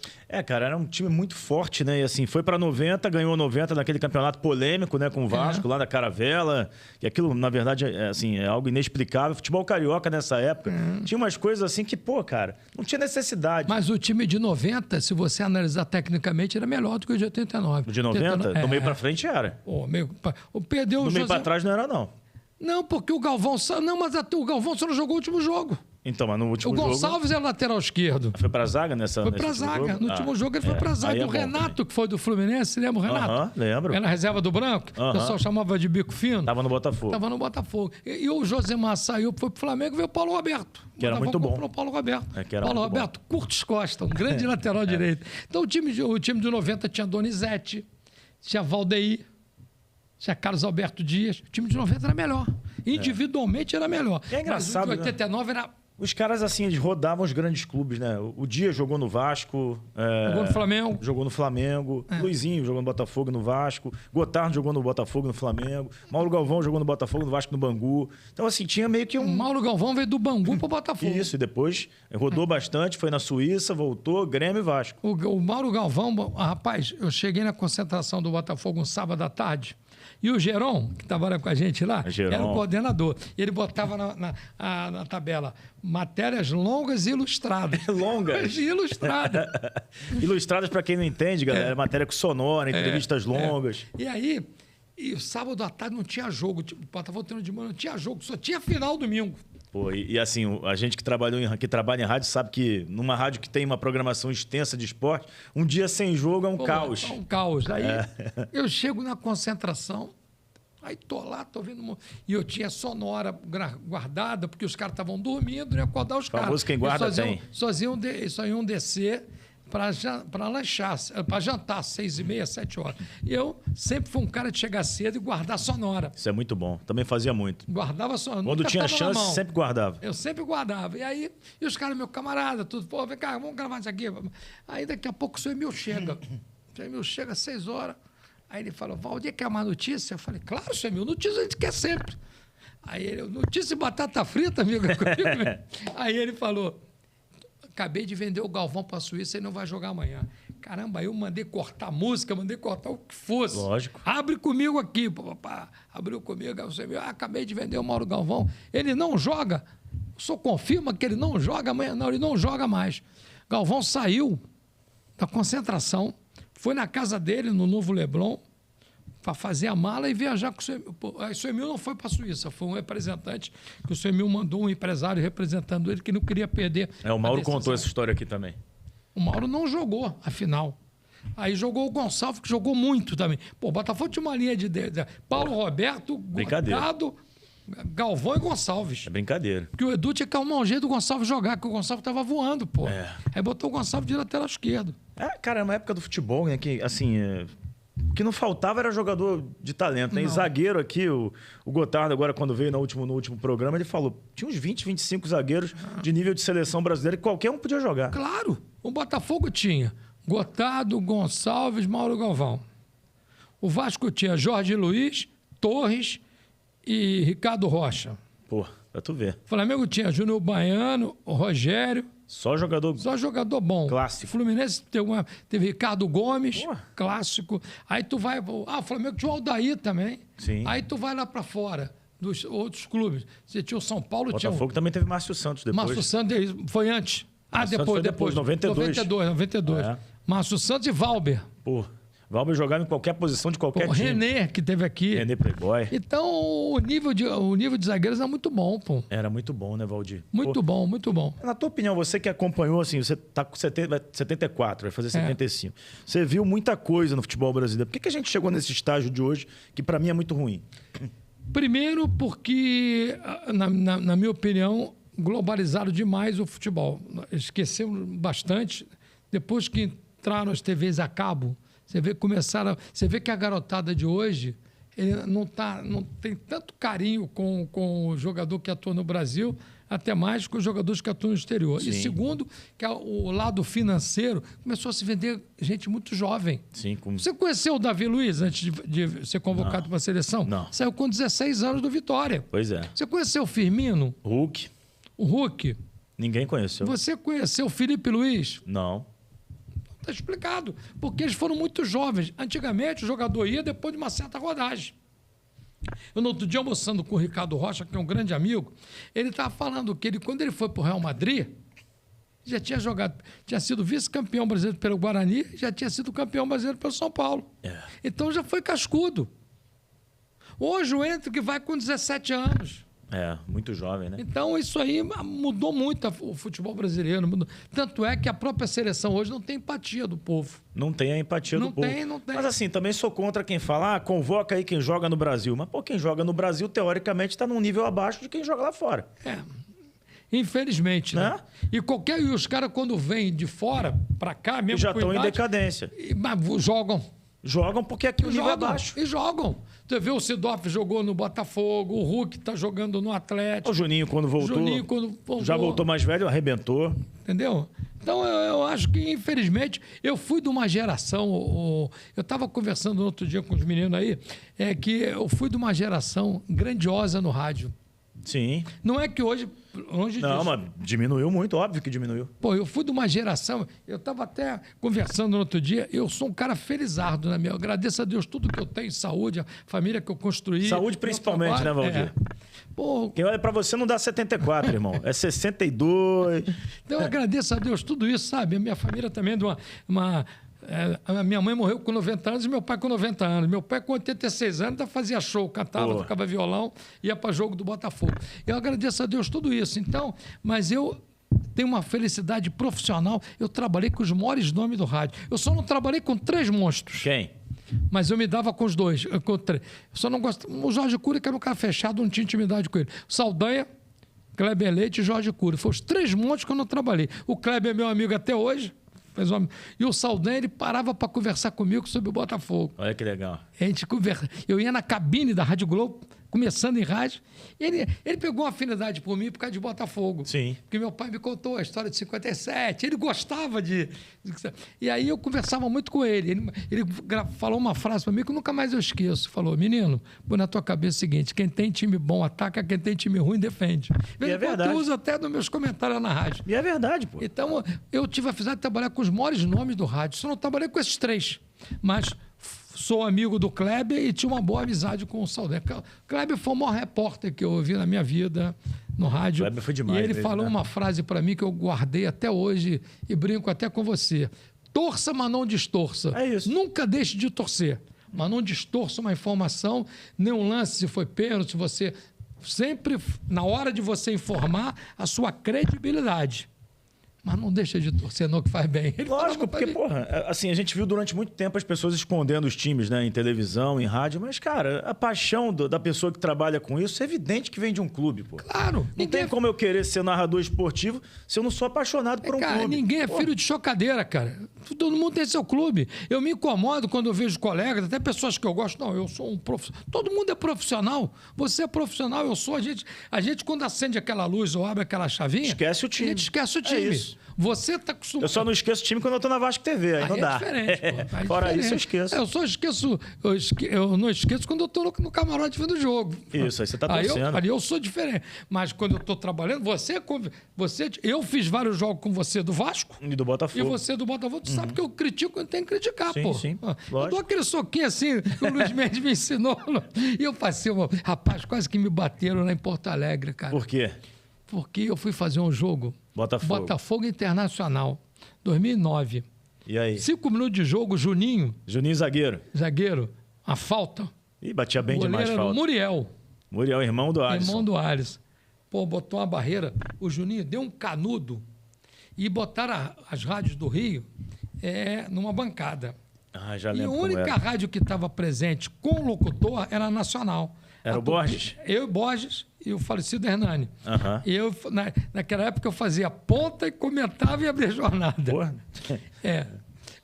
Cara, era um time muito forte, né? E assim, foi para 90, ganhou 90 naquele campeonato polêmico, né? Com o Vasco, lá da Caravela. E aquilo, na verdade, é algo inexplicável. Futebol carioca nessa época. Tinha umas coisas assim que, cara, não tinha necessidade. Mas o time de 90, se você analisar tecnicamente, era melhor do que o de 89. O de 90? Do meio para frente era. Perdeu do meio para trás não era, não. Não, porque o Galvão... Não, mas o Galvão só não jogou o último jogo. Então, mas no último O jogo... Gonçalves é lateral esquerdo. Foi pra zaga Foi pra zaga. Jogo? No último jogo ele foi pra zaga. O Renato, que foi do Fluminense, lembra o Renato? Lembro. Era na reserva do Branco. O pessoal chamava de bico fino. Tava no Botafogo. Tava no Botafogo. E o Josemar saiu, foi pro Flamengo e veio o Paulo Roberto. Que era muito bom. Comprou o Paulo Roberto. Paulo Roberto, Curtis Costa, um grande lateral direito. Então o time de 90 tinha Donizete, tinha Valdeir, tinha Carlos Alberto Dias. O time de 90 era melhor. Individualmente era melhor. É engraçado, mas o de 89 era... Os caras, assim, eles rodavam os grandes clubes, né? O Dias jogou no Vasco. Jogou no Flamengo. Jogou no Flamengo. Luizinho jogou no Botafogo, no Vasco. Gotardo jogou no Botafogo, no Flamengo. Mauro Galvão jogou no Botafogo, no Vasco, no Bangu. Então, assim, tinha meio que um... O Mauro Galvão veio do Bangu pro Botafogo. Isso, e depois rodou bastante, foi na Suíça, voltou, Grêmio e Vasco. O Mauro Galvão, rapaz, eu cheguei na concentração do Botafogo um sábado à tarde. E o Geron, que estava com a gente lá, era o coordenador. E ele botava na tabela matérias longas e ilustradas. Longas? Ilustradas. Ilustradas, para quem não entende, galera, matéria com sonora, entrevistas longas. E aí, o sábado à tarde não tinha jogo. Tipo, o Botafogo treino de manhã não tinha jogo, só tinha final domingo. Pô, e assim, a gente que trabalha em rádio sabe que numa rádio que tem uma programação extensa de esporte, um dia sem jogo é um caos. É um caos. Aí eu chego na concentração, aí tô lá, tô vendo... E eu tinha sonora guardada, porque os caras estavam dormindo, não ia acordar os caras. Famoso quem guarda tem. Só iam descer para lanchar, para jantar, 6h30, 7 horas. E eu sempre fui um cara de chegar cedo e guardar sonora. Isso é muito bom. Também fazia muito. Guardava sonora. Quando tinha chance, sempre guardava. Eu sempre guardava. E aí, os caras, meu camarada, tudo, pô, vem cá, vamos gravar isso aqui. Aí daqui a pouco o seu Emil chega. O seu Emil chega às 6 horas. Aí ele falou, Valdir, quer uma notícia? Eu falei, claro, seu Emil, notícia a gente quer sempre. Aí ele, notícia de batata frita, amigo. Aí ele falou... Acabei de vender o Galvão para a Suíça e não vai jogar amanhã. Caramba, eu mandei cortar música, mandei cortar o que fosse. Lógico. Abre comigo aqui, papá. Abriu comigo, acabei de vender o Mauro Galvão. Ele não joga. O senhor confirma que ele não joga amanhã? Não, ele não joga mais. Galvão saiu da concentração, foi na casa dele, no Novo Leblon, para fazer a mala e viajar com o seu Emil. O seu Emil não foi para a Suíça, foi um representante que o seu Emil mandou um empresário representando ele que não queria perder. O Mauro contou essa história aqui também. O Mauro não jogou a final. Aí jogou o Gonçalves, que jogou muito também. Pô, o Botafogo tinha uma linha de Paulo Roberto, Gottardo, Galvão e Gonçalves. É brincadeira. Porque o Edu tinha que arrumar um jeito do Gonçalves jogar, porque o Gonçalves estava voando, pô. Aí botou o Gonçalves de lateral esquerdo. Cara, é uma época do futebol, né? Que, assim, o que não faltava era jogador de talento, né? E zagueiro aqui, o Gotardo, agora, quando veio no último programa, ele falou: tinha uns 20, 25 zagueiros de nível de seleção brasileira que qualquer um podia jogar. Claro, o Botafogo tinha Gotardo, Gonçalves, Mauro Galvão. O Vasco tinha Jorge Luiz, Torres e Ricardo Rocha. Pô, pra tu ver. O Flamengo tinha Júnior Baiano, o Rogério. Só jogador bom. Clássico. O Fluminense teve Ricardo Gomes, clássico. Aí tu vai... o Flamengo tinha o Aldair também. Sim. Aí tu vai lá para fora, dos outros clubes. Você tinha o São Paulo... Botafogo também teve Márcio Santos depois. Márcio Santos foi antes. Depois. 92. Márcio Santos e Valber. Pô, Valber jogava em qualquer posição de qualquer time. René, que teve aqui. René Playboy. Então, o nível de zagueiros era muito bom, pô. Era muito bom, né, Valdir? Muito bom, muito bom. Na tua opinião, você que acompanhou, assim, você tá com 74, vai fazer 75. Você viu muita coisa no futebol brasileiro. Por que a gente chegou nesse estágio de hoje, que para mim é muito ruim? Primeiro porque, na minha opinião, globalizaram demais o futebol. Esquecemos bastante. Depois que entraram as TVs a cabo, você vê que a garotada de hoje ele não tem tanto carinho com o jogador que atua no Brasil, até mais com os jogadores que atuam no exterior. Sim. E segundo, que o lado financeiro começou a se vender gente muito jovem. Sim, Você conheceu o Davi Luiz antes de ser convocado para a seleção? Não. Saiu com 16 anos do Vitória. Pois é. Você conheceu o Firmino? Hulk? O Hulk? Ninguém conheceu. Você conheceu o Felipe Luiz? Não. Está explicado. Porque eles foram muito jovens. Antigamente, o jogador ia depois de uma certa rodagem. Eu, no outro dia, almoçando com o Ricardo Rocha, que é um grande amigo, ele estava falando que quando ele foi para o Real Madrid, já tinha sido vice-campeão brasileiro pelo Guarani, já tinha sido campeão brasileiro pelo São Paulo. Então já foi cascudo. Hoje o Hendrick vai com 17 anos. Muito jovem, né? Então, isso aí mudou muito o futebol brasileiro. Mudou. Tanto é que a própria seleção hoje não tem empatia do povo. Não tem a empatia do povo. Não tem. Mas assim, também sou contra quem fala, convoca aí quem joga no Brasil. Mas, pô, quem joga no Brasil, teoricamente, está num nível abaixo de quem joga lá fora. Infelizmente, né? E os caras, quando vêm de fora para cá, mesmo já estão em decadência. Mas jogam. Jogam porque aqui o nível é baixo. E jogam. Você vê o Sidoff jogou no Botafogo, o Hulk tá jogando no Atlético. O Juninho, quando voltou, já voltou mais velho, arrebentou. Entendeu? Então, eu acho que, infelizmente, eu fui de uma geração... Eu estava conversando no outro dia com os meninos aí, que eu fui de uma geração grandiosa no rádio. Sim. Não é que hoje... Longe não, disso. mas diminuiu muito, óbvio que diminuiu. Pô, eu fui de uma geração... Eu estava até conversando no outro dia, eu sou um cara felizardo, né, meu? Eu agradeço a Deus tudo que eu tenho, saúde, a família que eu construí. Saúde principalmente, né, Valdir? Pô, quem olha pra você não dá 74, irmão. É 62. Então eu agradeço a Deus tudo isso, sabe? A minha família também é de a minha mãe morreu com 90 anos e meu pai com 90 anos. Meu pai com 86 anos ainda fazia show, cantava, tocava violão, ia para jogo do Botafogo. Eu agradeço a Deus tudo isso. Então, mas eu tenho uma felicidade profissional. Eu trabalhei com os maiores nomes do rádio. Eu só não trabalhei com 3 monstros. Quem? Mas eu me dava com os 2. Com 3. Eu só não gosto. O Jorge Cury, que era um cara fechado, não tinha intimidade com ele. Saldanha, Kleber Leite e Jorge Cury. Foram os 3 monstros que eu não trabalhei. O Kleber é meu amigo até hoje. E o Saldanha, ele parava para conversar comigo sobre o Botafogo. Olha que legal. A gente conversa. Eu ia na cabine da Rádio Globo, começando em rádio, e ele pegou uma afinidade por mim por causa de Botafogo. Sim. Porque meu pai me contou a história de 57, ele gostava de... E aí eu conversava muito com ele. Ele falou uma frase para mim que nunca mais eu esqueço. Falou, menino, põe na tua cabeça o seguinte, quem tem time bom ataca, quem tem time ruim defende. E é verdade. Eu uso até nos meus comentários na rádio. E é verdade, pô. Então, eu tive a felicidade de trabalhar com os maiores nomes do rádio. Só não trabalhei com esses 3, mas... Sou amigo do Kleber e tinha uma boa amizade com o Saldanha. O Kleber foi o maior repórter que eu ouvi na minha vida no rádio. Kleber foi demais. E ele falou uma frase para mim que eu guardei até hoje e brinco até com você. Torça, mas não distorça. É isso. Nunca deixe de torcer, mas não distorça uma informação, nem um lance, se foi pênalti, se você... Sempre, na hora de você informar, a sua credibilidade. Mas não deixa de torcer, não, que faz bem. Lógico, porque, porra, assim, a gente viu durante muito tempo as pessoas escondendo os times, né? Em televisão, em rádio, mas, cara, a paixão da pessoa que trabalha com isso é evidente que vem de um clube, pô. Claro. Não tem como eu querer ser narrador esportivo se eu não sou apaixonado por um clube. Ninguém é filho de chocadeira, cara. Todo mundo tem seu clube. Eu me incomodo quando eu vejo colegas, até pessoas que eu gosto. Não, eu sou um profissional. Todo mundo é profissional. Você é profissional, eu sou. A gente quando acende aquela luz ou abre aquela chavinha... Esquece o time. A gente esquece o time. É isso. Você está acostumado... Eu só não esqueço o time quando eu tô na Vasco TV, aí não dá. É diferente, pô. Fora isso, eu esqueço. Eu só esqueço... Eu não esqueço quando eu tô no camarote vendo o jogo. Isso, aí você tá torcendo. Ali eu sou diferente. Mas quando eu tô trabalhando, eu fiz vários jogos com você do Vasco. E do Botafogo. E você do Botafogo. Tu sabe que eu critico, eu tenho que criticar, sim, pô. Sim, eu dou aquele soquinho assim, que o Luiz Mendes me ensinou. E eu passei, rapaz, quase que me bateram lá em Porto Alegre, cara. Por quê? Porque eu fui fazer um jogo. Botafogo Internacional, 2009. E aí? 5 minutos de jogo, Juninho, zagueiro, a falta. Ih, batia bem demais falta. Muriel, irmão do Alisson. Irmão do Alisson. Pô, botou uma barreira. O Juninho deu um canudo e botaram as rádios do Rio numa bancada. Ah, já e a lembro. única rádio que estava presente com locutor era a Nacional. Era o Borges? Eu, Borges e o falecido Hernani. Uhum. E eu, naquela época, eu fazia ponta e comentava e abria jornada. Porra.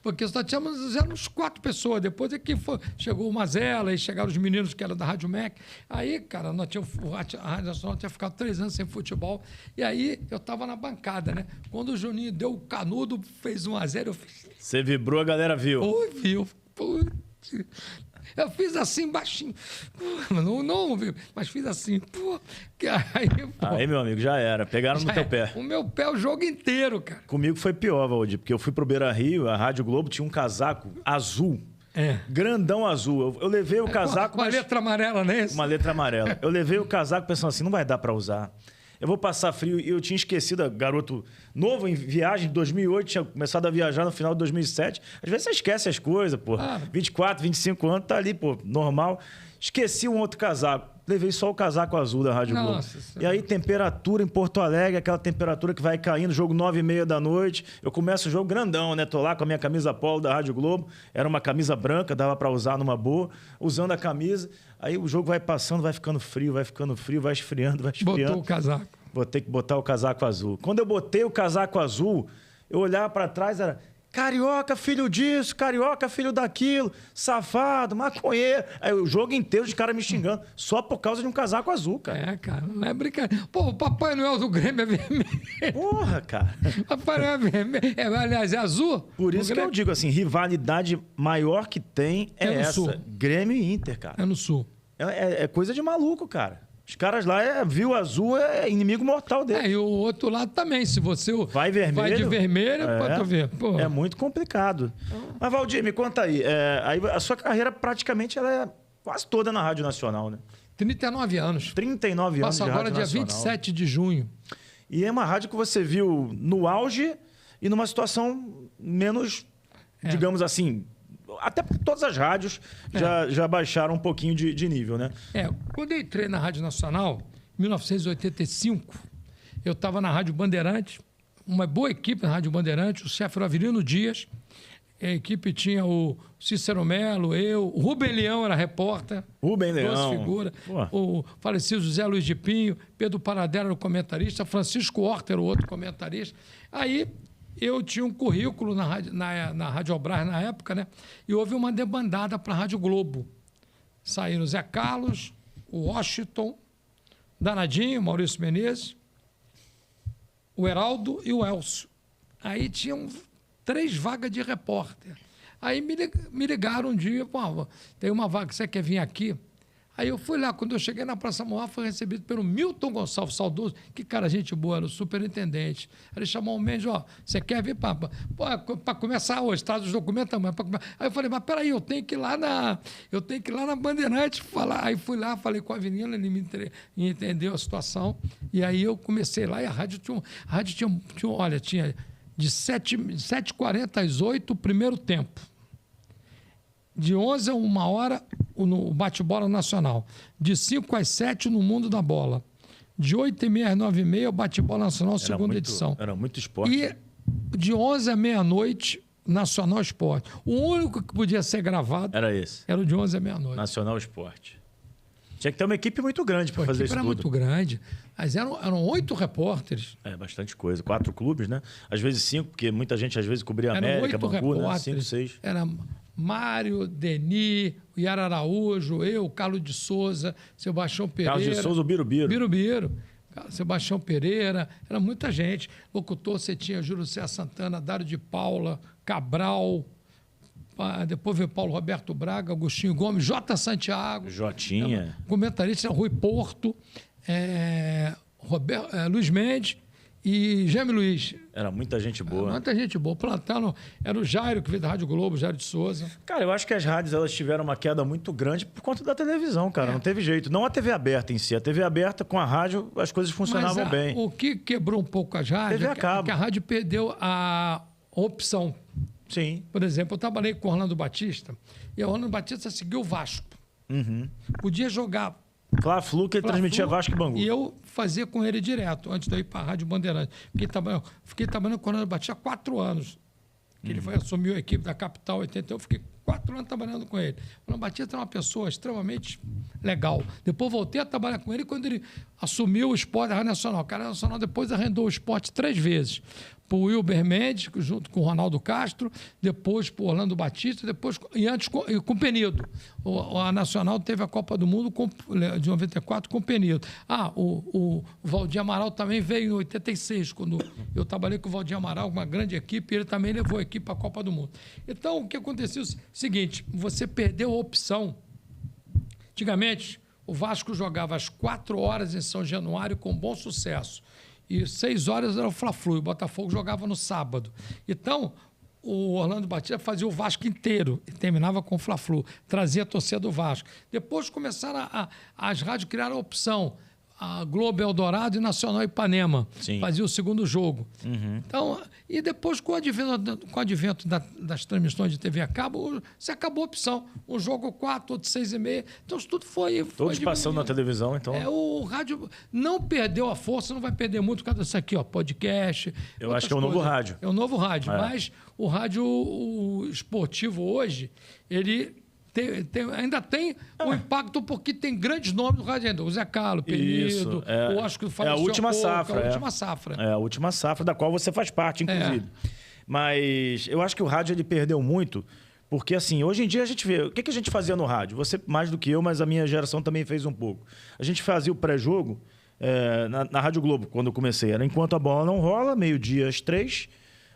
Porque só éramos 4 pessoas. Depois é que chegou o Mazela e chegaram os meninos que eram da Rádio MEC. Aí, cara, a Rádio Nacional tinha ficado 3 anos sem futebol. E aí eu estava na bancada, né? Quando o Juninho deu o canudo, fez 1-0, eu fiz... Você vibrou, a galera viu. Viu. Eu fiz assim, baixinho. Não viu, mas fiz assim. Aí, meu amigo, já era. Pegaram no teu pé. O meu pé o jogo inteiro, cara. Comigo foi pior, Valdir, porque eu fui pro Beira-Rio, a Rádio Globo tinha um casaco azul. Grandão azul. Eu levei o casaco... Com uma letra amarela, não é isso? Uma letra amarela. Eu levei o casaco pensando assim, não vai dar para usar. Eu vou passar frio. E eu tinha esquecido, garoto novo em viagem, de 2008, tinha começado a viajar no final de 2007. Às vezes você esquece as coisas, pô. 24, 25 anos, tá ali, pô, normal. Esqueci um outro casaco. levei só o casaco azul da Rádio Globo. E aí, temperatura em Porto Alegre, aquela temperatura que vai caindo, jogo 9h30 da noite. Eu começo o jogo grandão, né? Tô lá com a minha camisa polo da Rádio Globo. Era uma camisa branca, dava para usar numa boa. Usando a camisa. Aí o jogo vai passando, vai ficando frio, vai esfriando, vai esfriando. Botou o casaco. Vou ter que botar o casaco azul. Quando eu botei o casaco azul, eu olhava para trás, era... Carioca, filho disso, carioca, filho daquilo, safado, maconheiro. Aí o jogo inteiro os caras me xingando, só por causa de um casaco azul, cara. É, cara, não é brincadeira. Pô, o Papai Noel do Grêmio é vermelho. Porra, cara. Papai Noel é vermelho. Aliás, é azul. Por isso que eu digo assim, rivalidade maior que tem é essa. Sul. Grêmio e Inter, cara. É no Sul. É coisa de maluco, cara. Os caras lá, viu azul, é inimigo mortal dele. E o outro lado também. Se você vai de vermelho, pode ver. Pô. É muito complicado. Mas, Valdir, me conta aí. Aí a sua carreira praticamente ela é quase toda na Rádio Nacional, né? 39 anos. 39 anos Passa de agora Rádio dia Nacional. 27 de junho. E é uma rádio que você viu no auge e numa situação menos, digamos assim... Até porque todas as rádios já baixaram um pouquinho de nível, né? Quando eu entrei na Rádio Nacional, em 1985, eu estava na Rádio Bandeirantes, uma boa equipe na Rádio Bandeirantes, o chefe era o Avelino Dias, a equipe tinha o Cícero Melo, eu, o Rubem Leão era repórter. Rubem Leão. Duas figuras. O falecido José Luiz de Pinho, Pedro Paradela era o comentarista, Francisco Horta era o outro comentarista. Aí... eu tinha um currículo na Rádio Obras na época, né? E houve uma debandada para a Rádio Globo. Saíram o Zé Carlos, o Washington, Danadinho, Maurício Menezes, o Heraldo e o Elcio. Aí tinham 3 vagas de repórter. Aí me ligaram um dia, pô, tem uma vaga, você quer vir aqui? Aí eu fui lá, quando eu cheguei na Praça Mauá, fui recebido pelo Milton Gonçalves, saudoso, que cara, gente boa, era o superintendente. Aí ele chamou um mês, você quer vir para começar hoje, traz os documentos amanhã. Aí eu falei, mas peraí, eu tenho que ir lá na Bandeirantes falar. Aí fui lá, falei com a Avenida, ele me entendeu a situação. E aí eu comecei lá e a rádio tinha de 7h40 às 8h o primeiro tempo. De 11 a 1h no bate-bola nacional. De 5 às 7 no Mundo da Bola. De 8h30 às 9h30 o bate-bola nacional, segunda edição. Era muito esporte. E de 11 à meia-noite, Nacional Esporte. O único que podia ser gravado era esse. Era o de 11 à meia-noite. Nacional Esporte. Tinha que ter uma equipe muito grande para fazer isso tudo. A equipe era muito grande. Mas eram 8 repórteres. Bastante coisa. 4 clubes, né? Às vezes 5, porque muita gente às vezes cobria América, Bangu, né? 5, 6. Era... Mário, Deni, o Yara Araújo, eu, Carlos de Souza, Sebastião Pereira. Carlos de Souza, o Birubiru. Birubiru. Sebastião Pereira, era muita gente. Locutor, você tinha Júlio César Santana, Dário de Paula, Cabral, depois veio Paulo Roberto Braga, Agostinho Gomes, J. Santiago. Jotinha. Comentarista Rui Porto, Luiz Mendes e Gêmeo Luiz. Era muita gente boa. Muita gente boa. Plantando, era o Jairo, que veio da Rádio Globo, Jairo de Souza. Cara, eu acho que as rádios elas tiveram uma queda muito grande por conta da televisão, cara. Não teve jeito. Não a TV aberta em si. A TV aberta com a rádio, as coisas funcionavam bem. O que quebrou um pouco as rádios é que a rádio perdeu a opção. Sim. Por exemplo, eu trabalhei com o Orlando Batista e o Orlando Batista seguiu o Vasco. Uhum. Podia jogar Fla-Flu, que ele transmitia Vasco e Bangu. E eu fazia com ele direto, antes de eu ir para a Rádio Bandeirantes. Fiquei trabalhando com o Orlando Batista há 4 anos. Que ele assumiu a equipe da Capital 81, eu fiquei 4 anos trabalhando com ele. O Orlando Batista é uma pessoa extremamente legal. Depois voltei a trabalhar com ele quando ele assumiu o esporte da Rádio Nacional. A Rádio Nacional depois arrendou o esporte 3 vezes. Para o Wilber Mendes, junto com o Ronaldo Castro, depois para o Orlando Batista, e antes com o Penido. A Nacional teve a Copa do Mundo de 94 com o Penido. O Valdir Amaral também veio em 86, quando eu trabalhei com o Valdir Amaral, uma grande equipe, e ele também levou a equipe para a Copa do Mundo. Então, o que aconteceu é o seguinte, você perdeu a opção. Antigamente, o Vasco jogava às 4 horas em São Januário com bom sucesso. E 6 horas era o Fla-Flu, e o Botafogo jogava no sábado. Então, o Orlando Batista fazia o Vasco inteiro e terminava com o Fla-Flu, trazia a torcida do Vasco. Depois começaram as rádios criaram a opção. a Globo Eldorado e Nacional Ipanema. Sim. Fazia o segundo jogo. Então, e depois, com o advento das transmissões de TV a cabo, você acabou a opção. Um jogo 4, outro 6h30. Então, isso tudo foi Todos passando na televisão, então. O rádio não perdeu a força, não vai perder muito por causa disso aqui, ó, podcast. Eu acho que é o novo rádio. É o novo rádio. Mas o rádio esportivo hoje, ele ainda tem o impacto porque tem grandes nomes do rádio ainda. O Zé Carlos, Penido, o Oscar É a última safra. É a última safra. É a última safra, da qual você faz parte, inclusive. Mas eu acho que o rádio ele perdeu muito, porque assim, hoje em dia a gente vê... O que a gente fazia no rádio? Você mais do que eu, mas a minha geração também fez um pouco. A gente fazia o pré-jogo na Rádio Globo, quando eu comecei. Era enquanto a bola não rola, meio-dia às 3,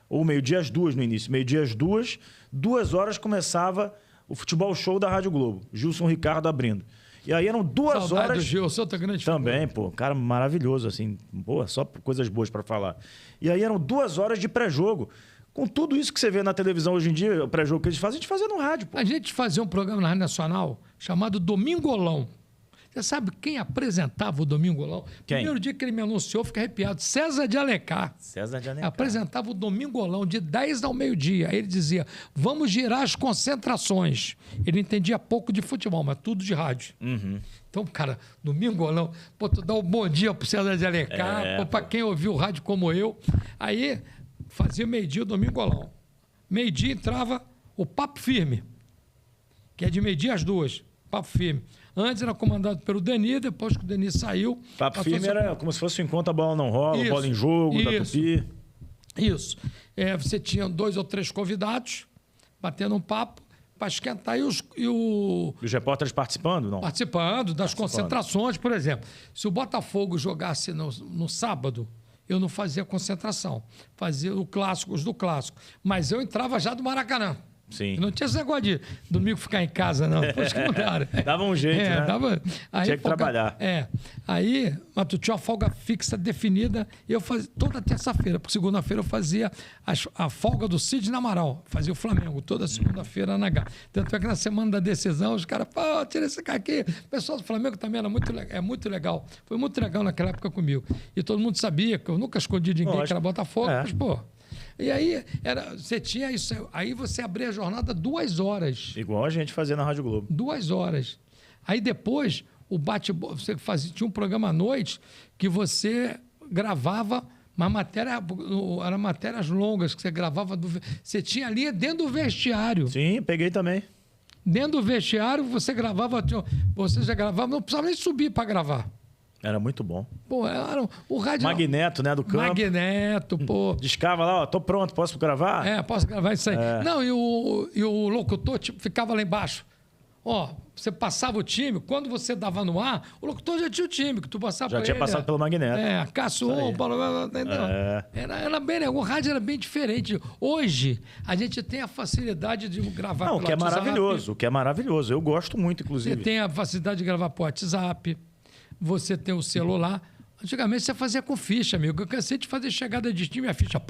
ou meio-dia às 2 no início. Meio-dia às 2, 2 horas começava o Futebol Show da Rádio Globo. Gilson Ricardo abrindo. E aí eram 2 Saudade horas... do Gilson, outra grande figura. Também, pô. Cara maravilhoso, assim. Pô, só coisas boas para falar. E aí eram 2 horas de pré-jogo. Com tudo isso que você vê na televisão hoje em dia, o pré-jogo que eles fazem, a gente fazia no rádio, pô. A gente fazia um programa na Rádio Nacional chamado Domingolão. Você sabe quem apresentava o Domingolão? Quem? Primeiro dia que ele me anunciou, eu fiquei arrepiado. César de Alencar. César de Alencar. Apresentava o Domingolão de 10 ao meio-dia. Aí ele dizia, vamos girar as concentrações. Ele entendia pouco de futebol, mas tudo de rádio. Então, cara, Domingolão, pô, tu dá um bom dia pro César de Alencar, para quem ouviu o rádio como eu. Aí fazia meio-dia o Domingolão. Meio-dia entrava o Papo Firme, que é de meio-dia às 2. Papo Firme. Antes era comandado pelo Denis, depois que o Denis saiu... Papo Firme era como se fosse enquanto a bola não rola, bola em jogo, da Tupi. Isso. Você tinha 2 ou 3 convidados, batendo um papo, para esquentar. Os repórteres participando, não? Participando das concentrações, por exemplo. Se o Botafogo jogasse no sábado, eu não fazia concentração. Fazia os do clássico. Mas eu entrava já do Maracanã. Sim. Não tinha esse negócio de domingo ficar em casa, não. Depois que mudaram. Dava um jeito, né? Tinha que trabalhar. Aí, mas tu tinha uma folga fixa definida. E eu fazia toda terça-feira, porque segunda-feira eu fazia a folga do Sidney Amaral. Fazia o Flamengo, toda segunda-feira na Gávea. Tanto é que na semana da decisão, os caras, pô, tira esse cara aqui. O pessoal do Flamengo também era muito legal. Foi muito legal naquela época comigo. E todo mundo sabia que eu nunca escondi de ninguém que era Botafogo, mas, pô... E aí, você tinha isso. Aí você abria a jornada 2 horas. Igual a gente fazia na Rádio Globo. 2 horas. Aí depois, o você tinha um programa à noite que você gravava uma eram matérias longas que você gravava. Você tinha ali dentro do vestiário. Sim, peguei também. Dentro do vestiário, você gravava. Você já gravava, não precisava nem subir para gravar. Era muito bom. Pô, o rádio... Magneto, né, do campo. Magneto, pô. Discava lá, ó, tô pronto, posso gravar? Posso gravar isso aí. Não, e o locutor ficava lá embaixo. Ó, você passava o time, quando você dava no ar, o locutor já tinha o time, que tu passava já tinha ele. Passado pelo Magneto. Cássio, era bem, o rádio era bem diferente. Hoje, a gente tem a facilidade de gravar pelo WhatsApp. O que é maravilhoso. Eu gosto muito, inclusive. Você tem a facilidade de gravar por WhatsApp. Você tem o celular. Antigamente você fazia com ficha, amigo. Eu cansei de fazer chegada de time e a ficha...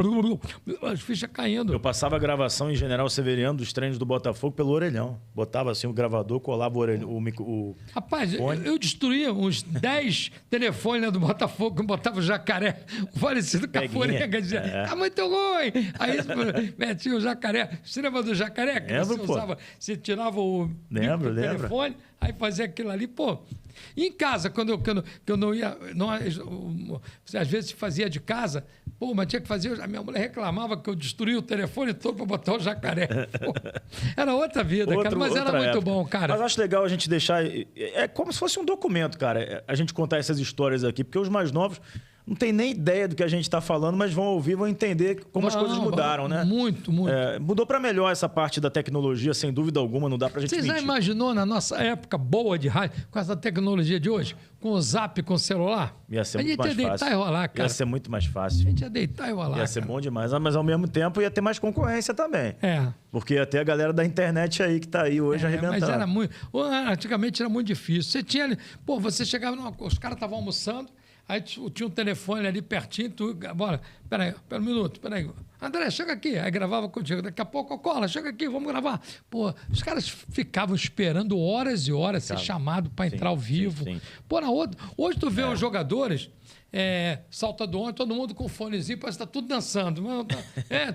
As fichas caindo. Eu passava a gravação em General Severiano dos treinos do Botafogo pelo orelhão. Botava assim o gravador, colava o Rapaz, eu destruía uns 10 telefones do Botafogo, que botava o Jacaré, o falecido Caporenga, dizia, tá muito ruim. Aí metia o Jacaré. Você lembra do Jacaré? Que lembro, você usava, você tirava o telefone, aí fazia aquilo ali, pô... E em casa, quando eu não ia... Você às vezes fazia de casa, pô, mas tinha que fazer... A minha mulher reclamava que eu destruía o telefone todo para botar o Jacaré. Pô, era outra vida, cara, mas era muito bom, cara. Mas acho legal a gente deixar... É como se fosse um documento, cara, a gente contar essas histórias aqui, porque os mais novos não tem nem ideia do que a gente está falando, mas vão ouvir, vão entender como as coisas mudaram, né? Muito, muito. Mudou para melhor essa parte da tecnologia, sem dúvida alguma, não dá para a gente mentir. Você já imaginou na nossa época boa de rádio, com essa tecnologia de hoje, com o Zap, com o celular? Ia ser muito mais fácil. A gente ia deitar e rolar, cara. Ia ser muito mais fácil. A gente ia deitar e rolar, Ia ser bom demais, mas ao mesmo tempo ia ter mais concorrência também. Porque ia ter a galera da internet aí que tá aí hoje arrebentando. Mas era muito... Antigamente era muito difícil. Você tinha... Pô, você chegava... Os caras estavam almoçando, Aí tinha um telefone ali pertinho, bora, peraí um minuto, peraí. André, chega aqui. Aí gravava contigo. Daqui a pouco, Cola, chega aqui, vamos gravar. Pô, os caras ficavam esperando horas e horas ser chamado para entrar ao vivo. Sim. Pô, hoje tu vê os jogadores, salta do ontem, todo mundo com fonezinho, parece que tá tudo dançando.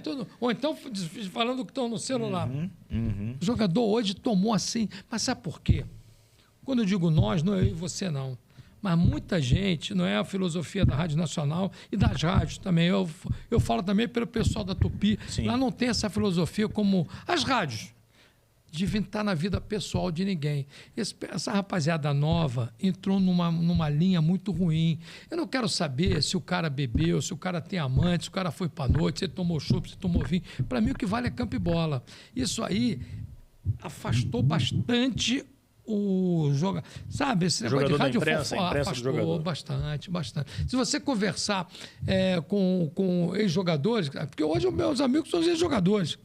Tudo. Ou então falando que estão no celular. O jogador hoje tomou assim. Mas sabe por quê? Quando eu digo nós, não é eu e você, não. Mas muita gente, não é a filosofia da Rádio Nacional e das rádios também. Eu falo também pelo pessoal da Tupi. Sim. Lá não tem essa filosofia como as rádios, de estar na vida pessoal de ninguém. Essa rapaziada nova entrou numa linha muito ruim. Eu não quero saber se o cara bebeu, se o cara tem amante, se o cara foi para noite, se ele tomou chupa, se tomou vinho. Para mim, o que vale é campo e bola. Isso aí afastou bastante o jogador, sabe, esse negócio de rádio afastou bastante. Se você conversar com ex-jogadores, porque hoje os meus amigos são ex-jogadores,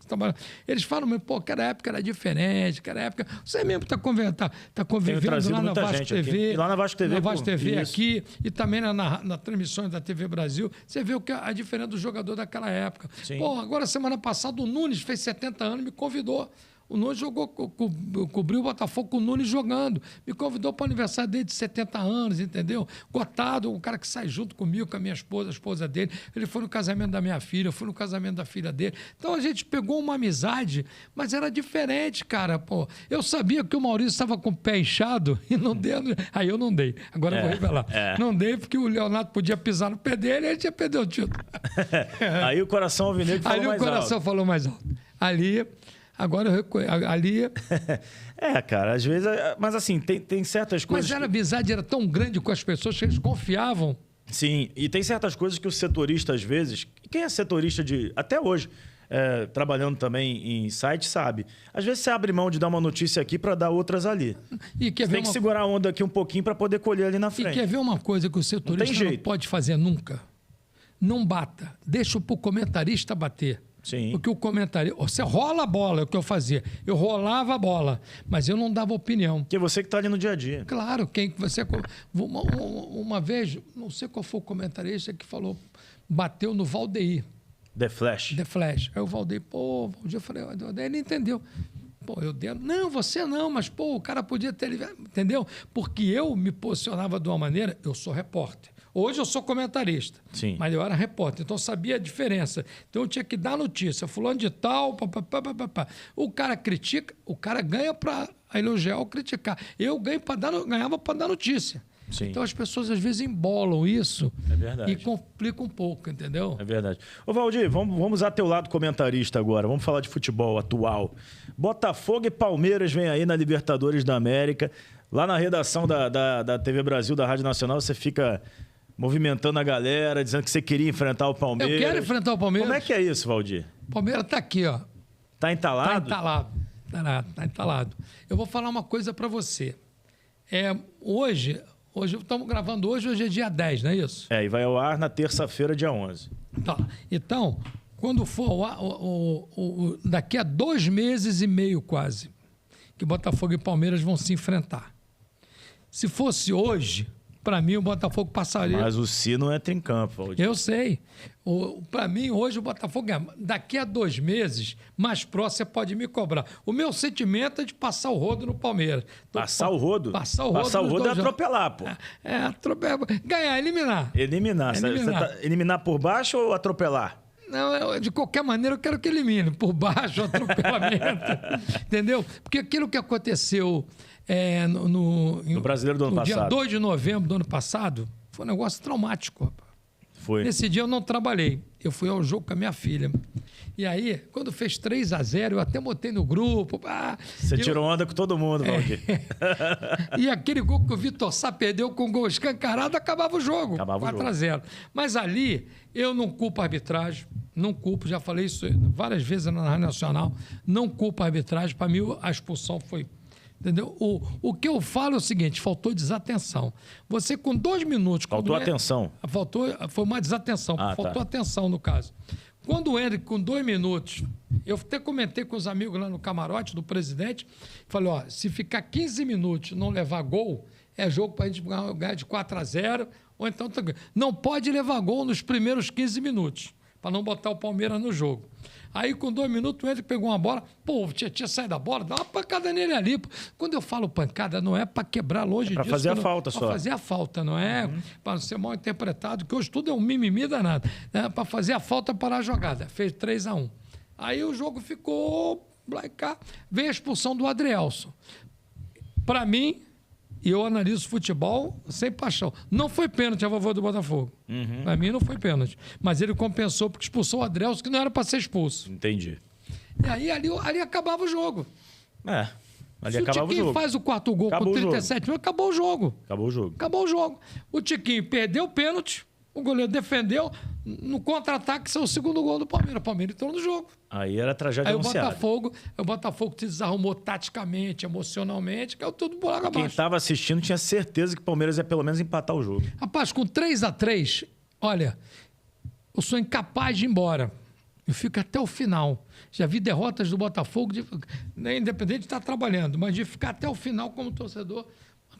eles falam, pô, aquela época era diferente, aquela época... Você mesmo está convivendo lá na Vasco TV, lá na Vasco TV, aqui, e também na transmissão da TV Brasil, você vê a diferença do jogador daquela época. Sim. Pô, agora, semana passada, o Nunes fez 70 anos, me convidou. O Nunes cobriu o Botafogo com o Nunes jogando. Me convidou para o aniversário dele de 70 anos, entendeu? Gotado, o cara que sai junto comigo, com a minha esposa, a esposa dele. Ele foi no casamento da minha filha, eu fui no casamento da filha dele. Então a gente pegou uma amizade, mas era diferente, cara. Pô, eu sabia que o Maurício estava com o pé inchado e não deu. Aí eu não dei. Agora eu vou revelar. Não dei porque o Leonardo podia pisar no pé dele e ele tinha perdido o título. Aí o coração alvinegro falou mais alto. Ali o coração falou mais alto. Agora ali... cara, às vezes... Mas assim, tem certas coisas... Mas a amizade era tão grande com as pessoas que eles confiavam. Sim, e tem certas coisas que o setorista, às vezes... Quem é setorista até hoje, trabalhando também em site, sabe? Às vezes você abre mão de dar uma notícia aqui para dar outras ali. Tem que segurar a onda aqui um pouquinho para poder colher ali na frente. E quer ver uma coisa que o setorista não pode fazer nunca? Não bata. Deixa pro comentarista bater. Sim. Porque o comentarista... Você rola a bola, é o que eu fazia. Eu rolava a bola, mas eu não dava opinião. Porque você que está ali no dia a dia. Claro, uma vez, não sei qual foi o comentarista que falou, bateu no Valdeir. The Flash. Aí o Valdeir, eu falei, ele entendeu. Pô, eu dentro... Não, você não, mas o cara podia ter... Entendeu? Porque eu me posicionava de uma maneira... Eu sou repórter. Hoje eu sou comentarista, sim, mas eu era repórter, então eu sabia a diferença. Então eu tinha que dar notícia, fulano de tal, O cara critica, o cara ganha para elogiar ou criticar. Eu ganhava para dar notícia. Sim. Então as pessoas às vezes embolam isso e complicam um pouco, entendeu? É verdade. Ô Valdir, vamos usar teu lado comentarista agora. Vamos falar de futebol atual. Botafogo e Palmeiras vem aí na Libertadores da América. Lá na redação da TV Brasil, da Rádio Nacional, você fica movimentando a galera, dizendo que você queria enfrentar o Palmeiras. Eu quero enfrentar o Palmeiras. Como é que é isso, Valdir? O Palmeiras tá aqui, ó. Tá entalado? Tá entalado. Eu vou falar uma coisa para você. Hoje estamos gravando hoje é dia 10, não é isso? E vai ao ar na terça-feira, dia 11. Então, quando for ao ar, daqui a 2 meses e meio quase, que Botafogo e Palmeiras vão se enfrentar. Se fosse hoje... Para mim, o Botafogo passaria... Mas o Si não entra em campo, Valdir. Eu sei. Para mim, hoje, o Botafogo é... Daqui a 2 meses, mais próximo, você pode me cobrar. O meu sentimento é de passar o rodo no Palmeiras. Passar o rodo? Passar o rodo. Passar o rodo é atropelar, pô. Atropelar. Ganhar, eliminar. Eliminar por baixo ou atropelar? Não, de qualquer maneira, eu quero que elimine. Por baixo, atropelamento. Entendeu? Porque aquilo que aconteceu... no Brasileiro do ano passado. Dia 2 de novembro do ano passado, foi um negócio traumático. Rapaz. Foi. Nesse dia eu não trabalhei. Eu fui ao jogo com a minha filha. E aí, quando fez 3-0, eu até botei no grupo. Você tirou onda com todo mundo, Valdir. E aquele gol que o Vitor Sá perdeu com o gol escancarado, acabava o jogo. Acabava 4-0. Mas ali, eu não culpo a arbitragem. Não culpo, já falei isso várias vezes na Rádio Nacional. Não culpo a arbitragem. Para mim, a expulsão foi... Entendeu? O que eu falo é o seguinte, faltou desatenção. Você com 2 minutos... Faltou atenção. Foi uma desatenção, faltou atenção no caso. Quando o Henrique, com 2 minutos, eu até comentei com os amigos lá no camarote do presidente, falei, se ficar 15 minutos e não levar gol, é jogo para a gente ganhar de 4-0, ou então não pode levar gol nos primeiros 15 minutos, para não botar o Palmeiras no jogo. Aí, com 2 minutos, o Hendrick pegou uma bola, o Tietchan sai da bola, dá uma pancada nele ali. Quando eu falo pancada, não é para quebrar longe disso. Para fazer a falta só. Para fazer a falta, não é para não ser mal interpretado, que hoje tudo é um mimimi danado. É para fazer a falta para a jogada. Fez 3-1. Aí o jogo ficou... Veio a expulsão do Adrielson. Para mim, e eu analiso futebol sem paixão, não foi pênalti a favor do Botafogo. Para mim não foi pênalti. Mas ele compensou porque expulsou o Adrielson, que não era para ser expulso. Entendi. E aí ali acabava o jogo. Ali acabava o jogo. Se o Tiquinho faz o 4º gol com 37 minutos, acabou o jogo. Acabou o jogo. Acabou o jogo. O Tiquinho perdeu o pênalti, o goleiro defendeu, no contra-ataque saiu o 2º gol do Palmeiras. O Palmeiras entrou no jogo. Aí era tragédia anunciada. O Botafogo se desarrumou taticamente, emocionalmente, caiu tudo por água abaixo. Quem estava assistindo tinha certeza que o Palmeiras ia pelo menos empatar o jogo. Rapaz, com 3-3, olha, eu sou incapaz de ir embora. Eu fico até o final. Já vi derrotas do Botafogo, independente de estar trabalhando, mas de ficar até o final como torcedor.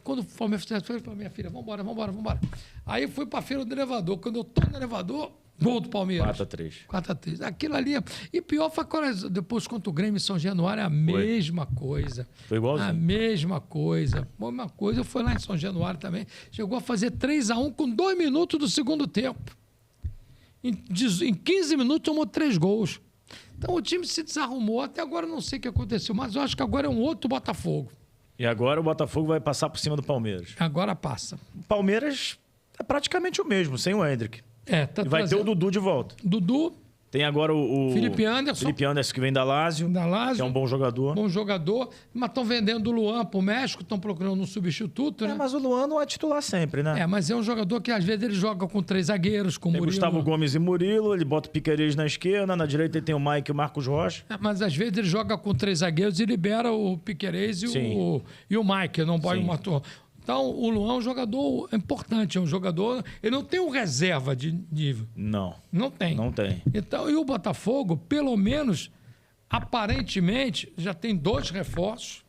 Quando o Palmeiras foi para minha filha, vambora. Aí fui para a feira do elevador. Quando eu estou no elevador, gol do Palmeiras. 4-3. Aquilo ali. E pior foi depois contra o Grêmio em São Januário, a mesma coisa. Foi igualzinho. A mesma coisa. Eu fui lá em São Januário também. Chegou a fazer 3-1 com 2 minutos do segundo tempo. Em 15 minutos tomou 3 gols. Então o time se desarrumou. Até agora não sei o que aconteceu, mas eu acho que agora é um outro Botafogo. E agora o Botafogo vai passar por cima do Palmeiras. Agora passa. O Palmeiras é praticamente o mesmo, sem o Hendrick. E vai ter o Dudu de volta. Dudu. Tem agora o Felipe Anderson. Felipe Anderson, que vem da Lazio. Que é um bom jogador. Mas estão vendendo o Luan para o México, estão procurando um substituto, né? Mas o Luan não é titular sempre, né? Mas é um jogador que às vezes ele joga com 3 zagueiros, com Murilo. Gustavo Gomes e Murilo, ele bota o Piquerez na esquerda, na direita ele tem o Mike e o Marcos Rocha. Mas às vezes ele joga com 3 zagueiros e libera o Piquerez e o Mike, não pode matar. Então, o Luan é um jogador importante, é um jogador... Ele não tem um reserva de nível. Não. Não tem. Não tem. Então, e o Botafogo, pelo menos, aparentemente, já tem 2 reforços.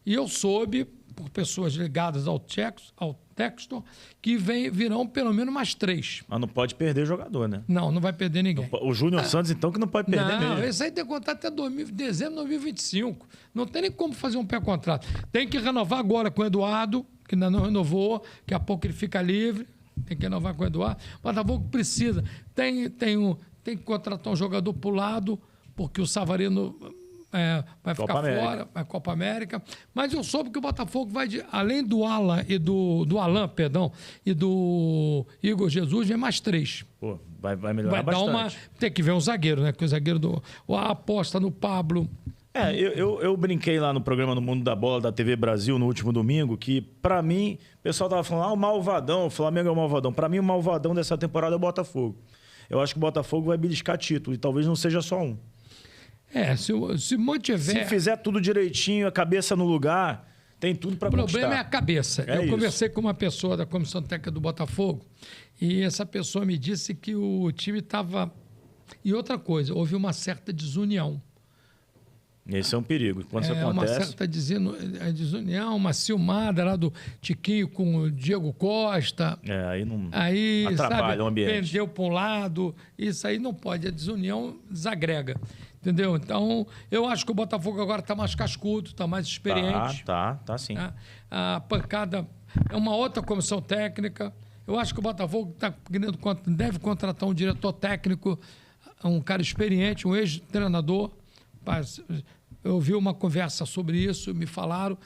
E eu soube, por pessoas ligadas ao Textor, que virão pelo menos mais 3. Mas não pode perder jogador, né? Não vai perder ninguém. O Júnior Santos, então, que não pode perder mesmo. Não, esse aí tem contrato até dezembro de 2025. Não tem nem como fazer um pré-contrato. Tem que renovar agora com o Eduardo, que ainda não renovou, daqui a pouco ele fica livre. Tem que renovar com o Eduardo. O Botafogo precisa. Tem que contratar um jogador para o lado, porque o Savarino vai ficar fora, vai Copa América. Mas eu soube que o Botafogo vai, além do Alan e do Alan, e do Igor Jesus, vem mais 3. Pô, vai melhorar bastante. Tem que ver um zagueiro, né? Porque o zagueiro a aposta no Pablo. Eu brinquei lá no programa No Mundo da Bola da TV Brasil no último domingo, que pra mim, o pessoal tava falando, o malvadão, o Flamengo é o malvadão. Pra mim, o malvadão dessa temporada é o Botafogo. Eu acho que o Botafogo vai beliscar título, e talvez não seja só um. Se mantiver... Se fizer tudo direitinho, a cabeça no lugar, tem tudo pra conquistar. O problema é a cabeça. Eu conversei com uma pessoa da Comissão Técnica do Botafogo, e essa pessoa me disse que o time estava... E outra coisa, houve uma certa desunião. Esse é um perigo. Quando isso acontece... Uma certa desunião, uma ciumada lá do Tiquinho com o Diego Costa. Aí não atrapalha o ambiente. Pendeu para um lado. Isso aí não pode. A desunião desagrega. Entendeu? Então, eu acho que o Botafogo agora está mais cascudo, está mais experiente. Tá sim. A pancada é uma outra comissão técnica. Eu acho que o Botafogo deve contratar um diretor técnico, um cara experiente, um ex-treinador. Eu ouvi uma conversa sobre isso, me falaram.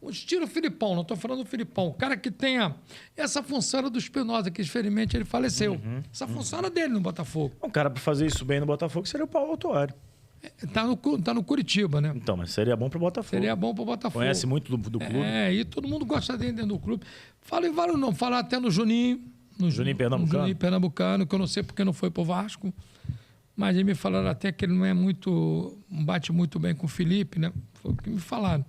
Estilo Filipão, não estou falando do Filipão. O cara que tenha essa função do Espinosa, que infelizmente ele faleceu. Essa função era dele no Botafogo. Um cara para fazer isso bem no Botafogo seria o Paulo Autuário. Tá no Curitiba, né? Então, mas seria bom para o Botafogo. Seria bom para o Botafogo. Conhece muito do clube. E todo mundo gosta dele dentro do clube. Fala em vários não, falar até no Juninho. Juninho Pernambucano. Juninho Pernambucano, que eu não sei porque não foi pro Vasco. Mas eles me falaram até que ele não bate muito bem com o Felipe, né? Foi o que me falaram.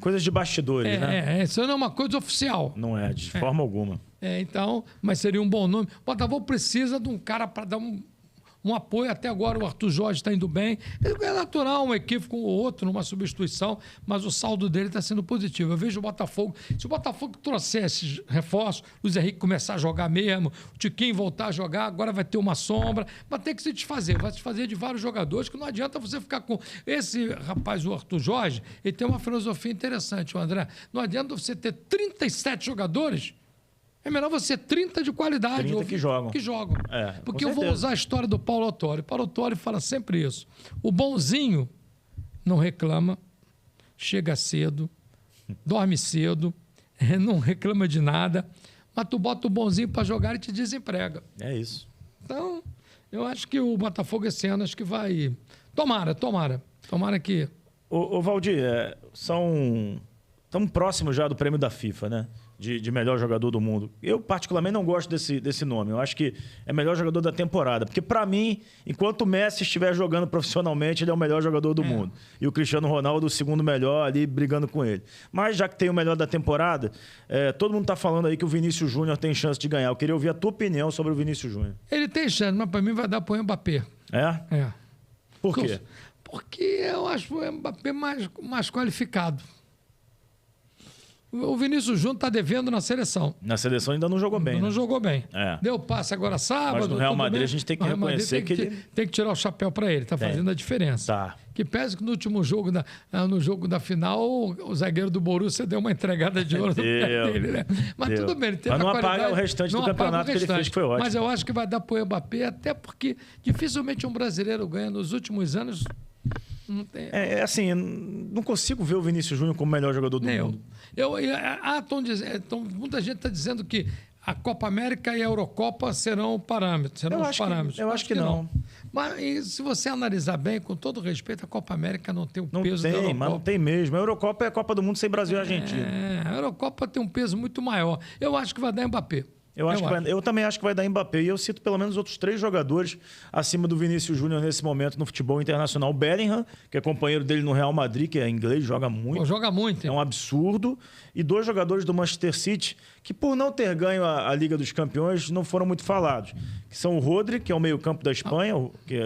Coisas de bastidores, né? Isso não é uma coisa oficial. Não é, de forma alguma. Então, mas seria um bom nome. O Botafogo precisa de um cara para dar um um apoio. Até agora o Arthur Jorge está indo bem. É natural um equívoco ou outro numa substituição, mas o saldo dele está sendo positivo. Eu vejo o Botafogo, se o Botafogo trouxer esses reforços, o Luiz Henrique começar a jogar mesmo, o Tiquinho voltar a jogar, agora vai ter uma sombra, vai ter que se desfazer. Vai se desfazer de vários jogadores, que não adianta você ficar com... Esse rapaz, o Arthur Jorge, ele tem uma filosofia interessante, o André. Não adianta você ter 37 jogadores. É melhor você ter 30 de qualidade. 30 que jogam. Porque eu vou usar a história do Paulo Autori. Paulo Autori fala sempre isso. O bonzinho não reclama, chega cedo, dorme cedo, não reclama de nada, mas tu bota o bonzinho para jogar e te desemprega. É isso. Então, eu acho que o Botafogo esse ano acho que vai... Tomara que... Ô Valdir, estamos próximos já do prêmio da FIFA, né? De melhor jogador do mundo. Eu, particularmente, não gosto desse nome. Eu acho que é melhor jogador da temporada. Porque, para mim, enquanto o Messi estiver jogando profissionalmente, ele é o melhor jogador do mundo. E o Cristiano Ronaldo, o segundo melhor, ali brigando com ele. Mas, já que tem o melhor da temporada, todo mundo está falando aí que o Vinícius Júnior tem chance de ganhar. Eu queria ouvir a tua opinião sobre o Vinícius Júnior. Ele tem chance, mas para mim vai dar para o Mbappé. É? Por quê? Porque eu acho o Mbappé mais qualificado. O Vinícius Júnior está devendo na seleção. Na seleção ainda não jogou bem. Não jogou bem. É. Deu passe agora sábado. Mas no Real Madrid a gente tem que reconhecer que ele... Tem que tirar o chapéu para ele. Está fazendo a diferença. Tá. Que pese que no último jogo, no jogo da final, o zagueiro do Borussia deu uma entregada de ouro no pé dele, né? Mas tudo bem. Ele teve mas não qualidade, apaga o restante do campeonato que ele fez, que foi ótimo. Mas eu acho que vai dar para o Mbappé, até porque dificilmente um brasileiro ganha nos últimos anos. Não tem... assim, não consigo ver o Vinícius Júnior como o melhor jogador do mundo. Muita gente está dizendo que a Copa América e a Eurocopa serão parâmetros. Eu acho que não. Mas se você analisar bem, com todo respeito, a Copa América não tem o peso da Eurocopa. Mas não tem mesmo. A Eurocopa é a Copa do Mundo sem Brasil e Argentina. A Eurocopa tem um peso muito maior. Eu acho que vai dar Mbappé. Eu também acho que vai dar Mbappé. E eu cito pelo menos outros 3 jogadores acima do Vinícius Júnior nesse momento no futebol internacional. O Bellingham, que é companheiro dele no Real Madrid, que é inglês, joga muito. Joga muito. Hein? É um absurdo. E 2 jogadores do Manchester City, que por não ter ganho a Liga dos Campeões, não foram muito falados. Que são o Rodri, que é o meio-campo da Espanha, que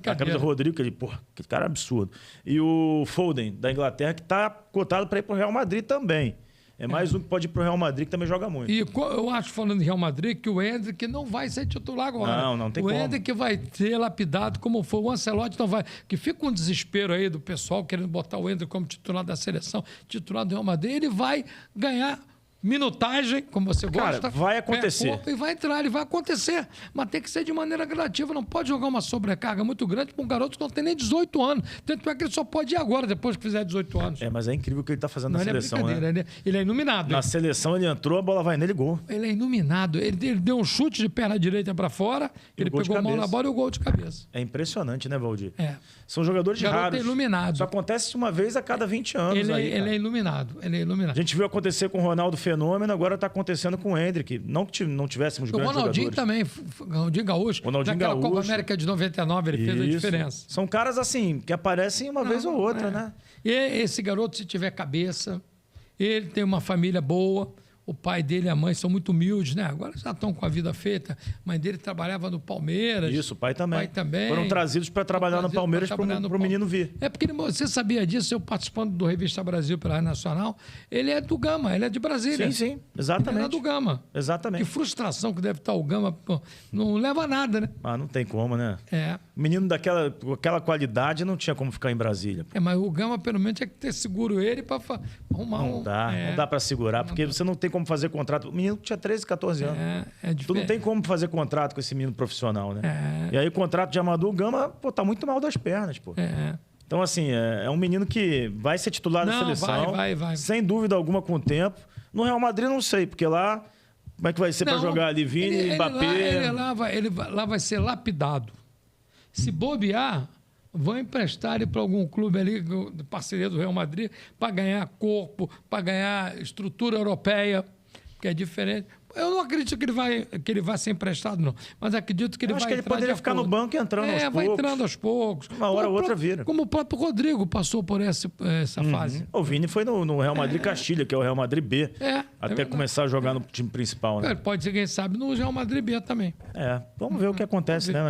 a camisa Rodrigo, que cara é absurdo. E o Foden, da Inglaterra, que está cotado para ir para o Real Madrid também. É mais um que pode ir para o Real Madrid, que também joga muito. E eu acho, falando de Real Madrid, que o Endrick não vai ser titular agora. Não tem como. O Endrick vai ser lapidado como foi. O Ancelotti não vai... Que fica um desespero aí do pessoal querendo botar o Endrick como titular da seleção, titular do Real Madrid. Ele vai ganhar minutagem, como você gosta. Vai acontecer. E vai entrar, ele vai acontecer. Mas tem que ser de maneira gradativa. Não pode jogar uma sobrecarga muito grande para um garoto que não tem nem 18 anos. Tanto é que ele só pode ir agora, depois que fizer 18 anos. Mas é incrível o que ele está fazendo na seleção, né? Ele é iluminado. Na seleção ele entrou, a bola vai nele, gol. Ele é iluminado. Ele deu um chute de perna direita para fora, ele pegou a mão na bola e o gol de cabeça. É impressionante, né, Valdir? São jogadores raros. É iluminado. Isso acontece uma vez a cada 20 anos. Ele é iluminado. A gente viu acontecer com o Ronaldo Fenômeno, agora está acontecendo com o Endrick. Não que não tivéssemos grandes jogadores. O Ronaldinho também, o Ronaldinho Gaúcho. Naquela Copa América de 99, ele fez a diferença. São caras assim, que aparecem uma vez ou outra, né? E esse garoto, se tiver cabeça, ele tem uma família boa, o pai dele e a mãe são muito humildes, né? Agora já estão com a vida feita. A mãe dele trabalhava no Palmeiras. Isso, o pai também. Foram trazidos para trabalhar no Palmeiras para o menino vir. É porque você sabia disso, eu participando do Revista Brasil pela Rádio Nacional, ele é do Gama, ele é de Brasília. Sim, exatamente. Ele é do Gama. Exatamente. Que frustração que deve estar o Gama. Pô, não leva a nada, né? Não tem como, né? O menino com aquela qualidade não tinha como ficar em Brasília. Mas o Gama, pelo menos, tinha que ter seguro ele para arrumar não dá para segurar, porque você não tem como fazer contrato. O menino tinha 13, 14 anos. É diferente. Tu não tem como fazer contrato com esse menino profissional, né? E aí o contrato de amador, o Gama, tá muito mal das pernas, pô. Então, assim, é um menino que vai ser titular da seleção. Vai. Sem dúvida alguma com o tempo. No Real Madrid, não sei, porque lá, como é que vai ser para jogar ali? Vini, Mbappé... Ele lá vai ser lapidado. Se bobear, vão emprestar ele para algum clube ali, de parceria do Real Madrid, para ganhar corpo, para ganhar estrutura europeia. que é diferente. Eu não acredito que ele vai ser emprestado, não. Mas acredito que ele vai acho que ele poderia ficar no banco e entrando aos poucos. vai entrando aos poucos. Uma hora ou outra vira. Como o próprio Rodrigo passou por essa fase. O Vini foi no Real Madrid Castilha, que é o Real Madrid B. Até começar a jogar no time principal, né? Pode ser, quem sabe, no Real Madrid B também. Vamos ver o que acontece, né?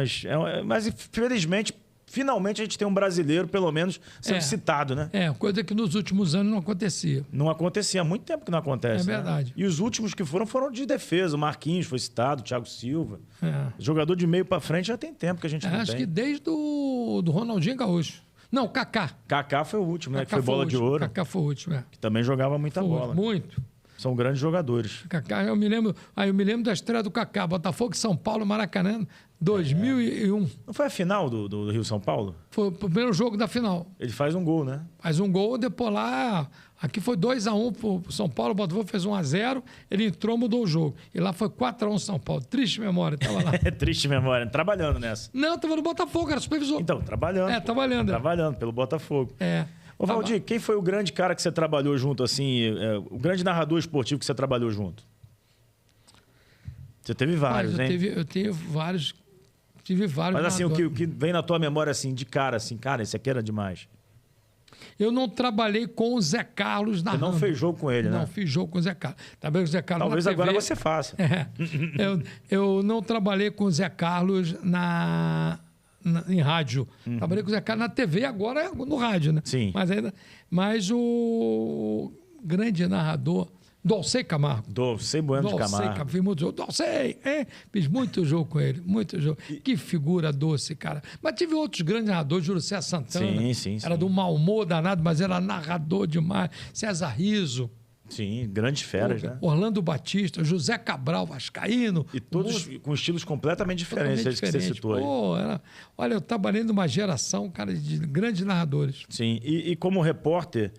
Mas infelizmente, finalmente a gente tem um brasileiro, pelo menos, sendo citado, né? Coisa que nos últimos anos não acontecia. Não acontecia, há muito tempo que não acontece. É verdade. Né? E os últimos que foram de defesa. O Marquinhos foi citado, o Thiago Silva. Jogador de meio pra frente já tem tempo que a gente não tem. Acho que desde do Ronaldinho Gaúcho. Não, Kaká. Kaká foi o último, né? Que foi bola de ouro. Kaká foi o último, Que também jogava muita bola. Muito. São grandes jogadores. Kaká, eu me lembro da estreia do Kaká, Botafogo e São Paulo, Maracanã, 2001. Não foi a final do Rio-São Paulo? Foi o primeiro jogo da final. Ele faz um gol, né? Faz um gol, depois lá... Aqui foi 2-1 pro São Paulo, o Botafogo fez 1-0, ele entrou, mudou o jogo. E lá foi 4-1 São Paulo. Triste memória, tava lá. Triste memória. Trabalhando nessa. Não, tava no Botafogo, era supervisor. Então, trabalhando. Trabalhando. Trabalhando pelo Botafogo. Ô, Valdir, quem foi o grande cara que você trabalhou junto, assim, o grande narrador esportivo que você trabalhou junto? Você teve vários, hein? Eu tive vários. Tive vários. Mas assim, o que vem na tua memória, assim, de cara, assim, cara, esse aqui era demais. Eu não trabalhei com o Zé Carlos narrando. Você não fez jogo com ele, né? Não fiz jogo com o Zé Carlos. Trabalhei com o Zé Carlos Talvez na agora TV. você faça. Eu não trabalhei com o Zé Carlos em rádio. Trabalhei com o Zé Carlos na TV, agora no rádio, né? Sim. Mas o grande narrador, Dolcei Camargo. Dolcei Bueno de Camargo. Fiz muito jogo. Dolcei, fiz muito jogo com ele, muito jogo. Que figura doce, cara. Mas tive outros grandes narradores, Júlio César Santana. Sim. Era do mau humor danado, mas era narrador demais. César Riso. Sim, grandes feras, né? Orlando Batista, José Cabral, vascaíno. E todos com estilos completamente diferentes, esses que você citou aí. Olha, eu trabalhei numa geração, cara, de grandes narradores. Sim, e como repórter,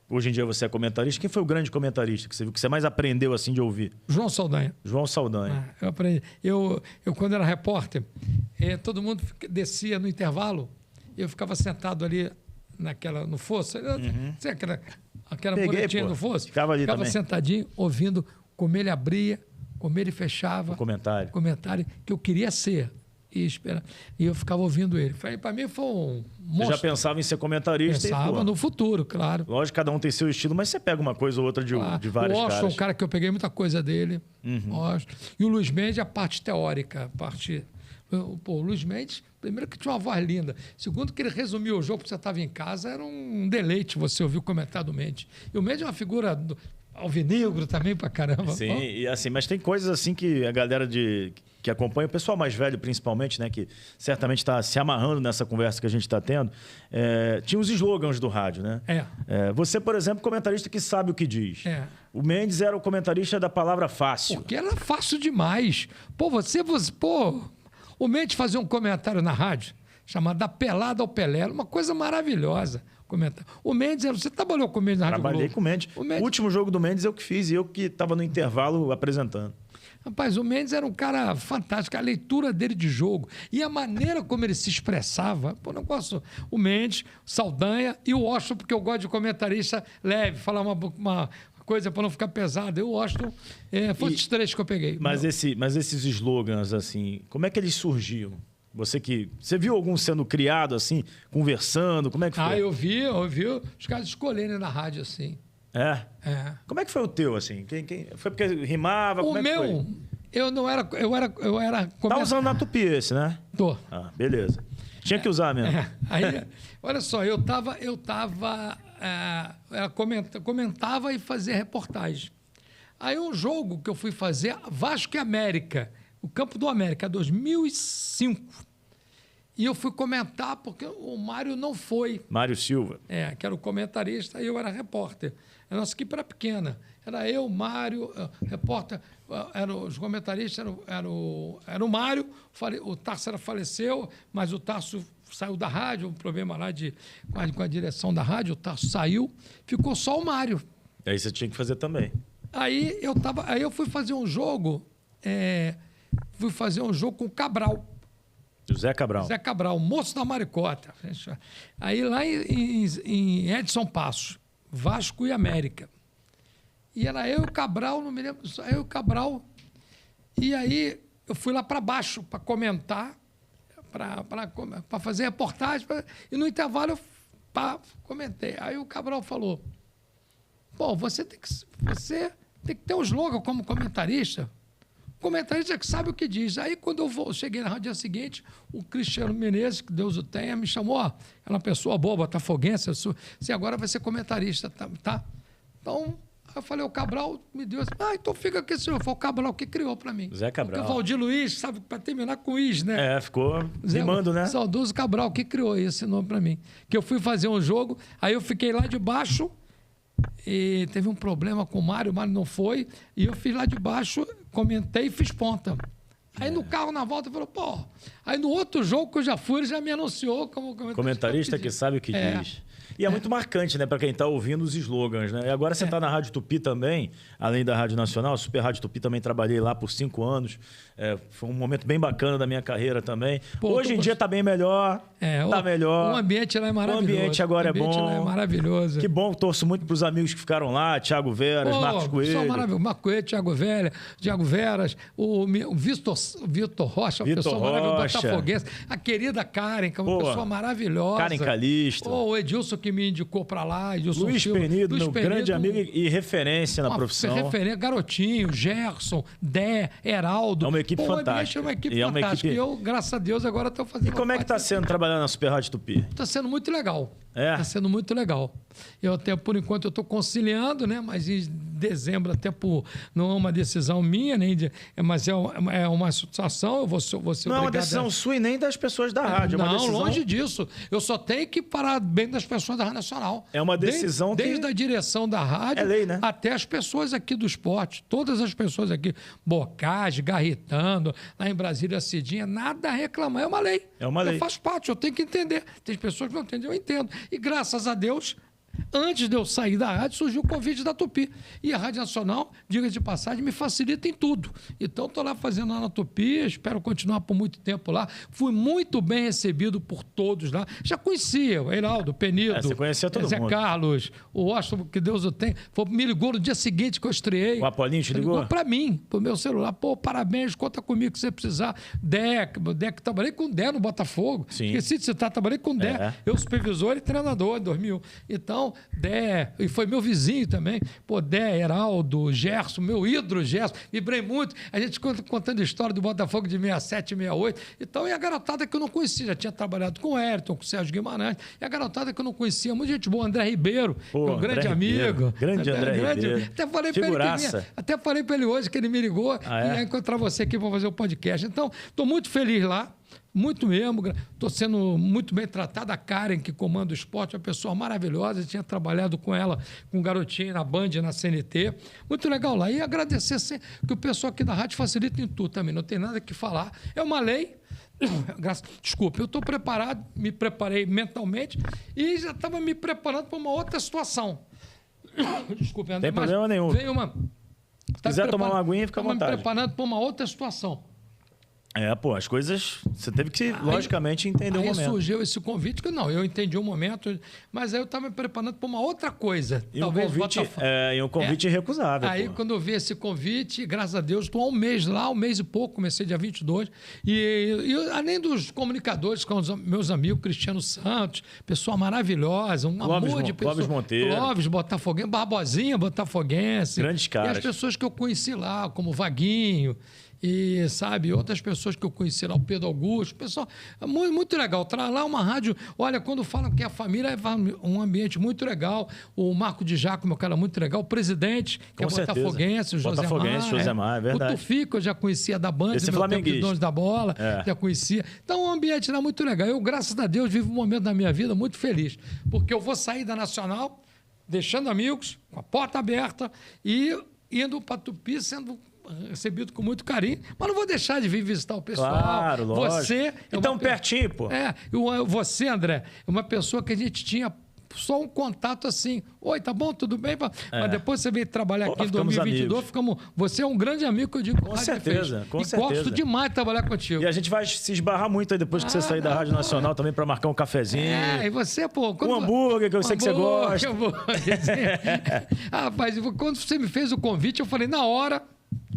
hoje em dia você é comentarista, quem foi o grande comentarista que você viu, que você mais aprendeu assim de ouvir? João Saldanha. João Saldanha. Eu aprendi. Eu quando era repórter, todo mundo descia no intervalo, eu ficava sentado ali no fosso, sei aquela muretinha do fosso. Ficava ali também. Sentadinho, ouvindo como ele abria, como ele fechava. O comentário. Que eu queria ser. E eu ficava ouvindo ele. Para mim foi um monstro. Você já pensava em ser comentarista? Pensava no futuro, claro. Lógico, cada um tem seu estilo, mas você pega uma coisa ou outra de vários caras. O Washington, caras. um cara que eu peguei muita coisa dele. E o Luiz Mendes, a parte teórica. O Luiz Mendes, primeiro que tinha uma voz linda. Segundo que ele resumiu o jogo, porque você estava em casa, era um deleite você ouvir o comentário do Mendes. E o Mendes é uma figura alvinegro também pra caramba. Sim, e assim, mas tem coisas assim que a galera que acompanha, o pessoal mais velho principalmente, né, que certamente está se amarrando nessa conversa que a gente está tendo, tinha os slogans do rádio, né? Você, por exemplo, comentarista que sabe o que diz. O Mendes era o comentarista da palavra fácil. Porque era fácil demais. O Mendes fazia um comentário na rádio chamado Da Pelada ao Pelé, uma coisa maravilhosa. O Mendes, você trabalhou com o Mendes na Rádio Globo? Trabalhei com o Mendes. O último jogo do Mendes eu que fiz e eu que estava no intervalo apresentando. Rapaz, o Mendes era um cara fantástico, a leitura dele de jogo e a maneira como ele se expressava. O Mendes, Saldanha e o Washington, porque eu gosto de comentarista leve, falar uma coisa para não ficar pesado. O Washington, foi os três que eu peguei. Mas esses slogans, assim, como é que eles surgiam? Você viu algum sendo criado, assim, conversando? Como é que foi? Eu vi os caras escolherem na rádio, assim. Como é que foi o teu, assim? Foi porque rimava? O meu, eu não era... Eu era Tá usando na Tupi esse, né? Tô. Beleza. Tinha que usar mesmo. Aí, olha só, eu comentava e fazia reportagem. Aí um jogo que eu fui fazer, Vasco e América, o Campo do América, 2005. E eu fui comentar porque o Mário não foi. Mário Silva. Que era o comentarista e eu era repórter. A nossa equipe era pequena. Era eu, Mário, repórter, os comentaristas, era o Mário, o Tarso faleceu, mas o Tarso saiu da rádio, um problema lá com a direção da rádio, o Tarso saiu, ficou só o Mário. Aí você tinha que fazer também. Aí eu fui fazer um jogo, com o Cabral. José Cabral. José Cabral, moço da Maricota. Aí lá em Edson Passos, Vasco e América. E era eu e o Cabral, não me lembro, só eu e o Cabral. E aí eu fui lá para baixo para comentar, para fazer reportagem. E no intervalo eu comentei. Aí o Cabral falou, bom, você tem que ter um slogan como comentarista. O comentarista que sabe o que diz. Aí, quando eu cheguei na rádio dia seguinte, o Cristiano Menezes, que Deus o tenha, me chamou, ó, é uma pessoa boa, botafoguense, você agora vai ser comentarista, tá? Então, eu falei, o Cabral me deu assim, então fica aqui, senhor. Foi o Cabral que criou para mim. Zé Cabral. Porque o Valdir Luiz, sabe, para terminar com o Is, né? Ficou rimando, né? Saudoso Cabral que criou esse nome para mim. Que eu fui fazer um jogo, aí eu fiquei lá de baixo, e teve um problema com o Mário não foi, e eu fiz lá de baixo, comentei e fiz ponta. Aí no carro, na volta, falou, pô... Aí no outro jogo que eu já fui, ele já me anunciou como comentarista que sabe o que diz. E é muito marcante, né, para quem está ouvindo os slogans, né? E agora você está na Rádio Tupi também, além da Rádio Nacional, a Super Rádio Tupi também trabalhei lá por 5 anos. Foi um momento bem bacana da minha carreira também. Hoje em dia está bem melhor, tá melhor. O ambiente lá é maravilhoso. O ambiente agora é bom. O ambiente lá é maravilhoso. Que bom, torço muito para os amigos que ficaram lá, Thiago Veras, Marcos Coelho. Só maravilhoso. Marcos Coelho, Thiago Veras, o Vitor Rocha, uma pessoa maravilhosa, botafoguense. A querida Karen, que é uma pessoa maravilhosa. Karen Calixto. O Edilson que me indicou para lá. Luiz Penido, meu grande amigo e referência na profissão. Referência, Garotinho, Gerson, Dé, Heraldo. É uma equipe fantástica. É uma equipe fantástica. E eu, graças a Deus, agora estou fazendo... E como é que está sendo trabalhar na Super Rádio Tupi? Está sendo muito legal. Está sendo muito legal. Eu até, por enquanto, eu estou conciliando, né? Mas em dezembro, até não é uma decisão minha, mas é uma situação, eu vou ser obrigado... Não é uma decisão sua e nem das pessoas da rádio. Não, é uma decisão... longe disso. Eu só tenho que parar bem das pessoas da Rádio Nacional. É uma decisão desde a direção da rádio lei, né? Até as pessoas aqui do esporte. Todas as pessoas aqui, Bocage, Garritando, lá em Brasília, Cidinha, nada a reclamar. É uma lei. É uma lei. Eu faço parte, eu tenho que entender. Tem pessoas que não entendem, eu entendo. E graças a Deus, antes de eu sair da rádio, surgiu o convite da Tupi. E a Rádio Nacional, diga de passagem, me facilita em tudo. Então, estou lá fazendo lá na Tupi, espero continuar por muito tempo lá. Fui muito bem recebido por todos lá. Já conhecia o Heraldo, o Penido, você conhecia todo Zé mundo. Carlos, o Washington, que Deus o tenha. Me ligou no dia seguinte que eu estreei. O Apolinho te ligou? Para mim, pro meu celular. Pô, parabéns, conta comigo se você precisar. Dé, trabalhei com o Dé no Botafogo. Sim. Esqueci de citar, trabalhei com o Dé. Eu, supervisor e treinador em 2000. Então, Dé, e foi meu vizinho também. Pô, Dé, Heraldo, Gerson, meu ídolo Gerson. Vibrei muito. A gente contando a história do Botafogo de 67, 68. Então, e a garotada que eu não conhecia. Já tinha trabalhado com o Ayrton, com o Sérgio Guimarães. E a garotada que eu não conhecia. Muita gente boa. André Ribeiro, meu grande amigo. Grande André Ribeiro. Até falei para ele hoje que ele me ligou e ia encontrar você aqui para fazer o podcast. Então, estou muito feliz lá. Muito mesmo, estou sendo muito bem tratado. A Karen, que comanda o esporte, é uma pessoa maravilhosa. Eu tinha trabalhado com ela, com o Garotinho, na Band, na CNT. Muito legal lá. E agradecer que o pessoal aqui da rádio facilita em tudo também. Não tem nada que falar. É uma lei. Desculpa, eu estou preparado, me preparei mentalmente e já estava me preparando para uma outra situação. Desculpa, André. Tem problema nenhum. Veio uma... Se quiser tomar uma aguinha, fica à vontade. Estava me preparando para uma outra situação. As coisas... Você teve que, logicamente, entender o momento. Aí surgiu esse convite, que eu entendi o momento, mas aí eu estava me preparando para uma outra coisa. E talvez um convite irrecusável. Aí, quando eu vi esse convite, graças a Deus, estou há um mês lá, um mês e pouco, comecei dia 22. E além dos comunicadores, com os meus amigos, Cristiano Santos, pessoa maravilhosa, amor de pessoa. Clóvis Monteiro. Clóvis, botafoguense, Barbosinha, botafoguense. Grandes caras. E as pessoas que eu conheci lá, como Vaguinho... E, sabe, outras pessoas que eu conheci lá, o Pedro Augusto, pessoal, muito, muito legal. Lá uma rádio, olha, quando falam que a família é um ambiente muito legal. O Marco de Jaco, meu cara, muito legal. O presidente, que com é botafoguense, o Josemar, é verdade. O Tufi, que eu já conhecia da Band, esse meu tempo de Donos da Bola, já conhecia. Então, o ambiente lá muito legal. Eu, graças a Deus, vivo um momento da minha vida muito feliz, porque eu vou sair da Nacional, deixando amigos, com a porta aberta e indo para Tupi, sendo... recebido com muito carinho, mas não vou deixar de vir visitar o pessoal. Claro, lógico. Você então, pertinho, pô. Você, André, é uma pessoa que a gente tinha só um contato assim. Oi, tá bom? Tudo bem? Mas depois você veio trabalhar aqui em ficamos 2022, você é um grande amigo que eu digo. Com certeza, com certeza. Gosto demais de trabalhar contigo. E a gente vai se esbarrar muito aí depois que você sair da Rádio Nacional também para marcar um cafezinho. E você, pô... Um hambúrguer, que eu sei que você gosta. Rapaz, quando você me fez o convite, eu falei, na hora...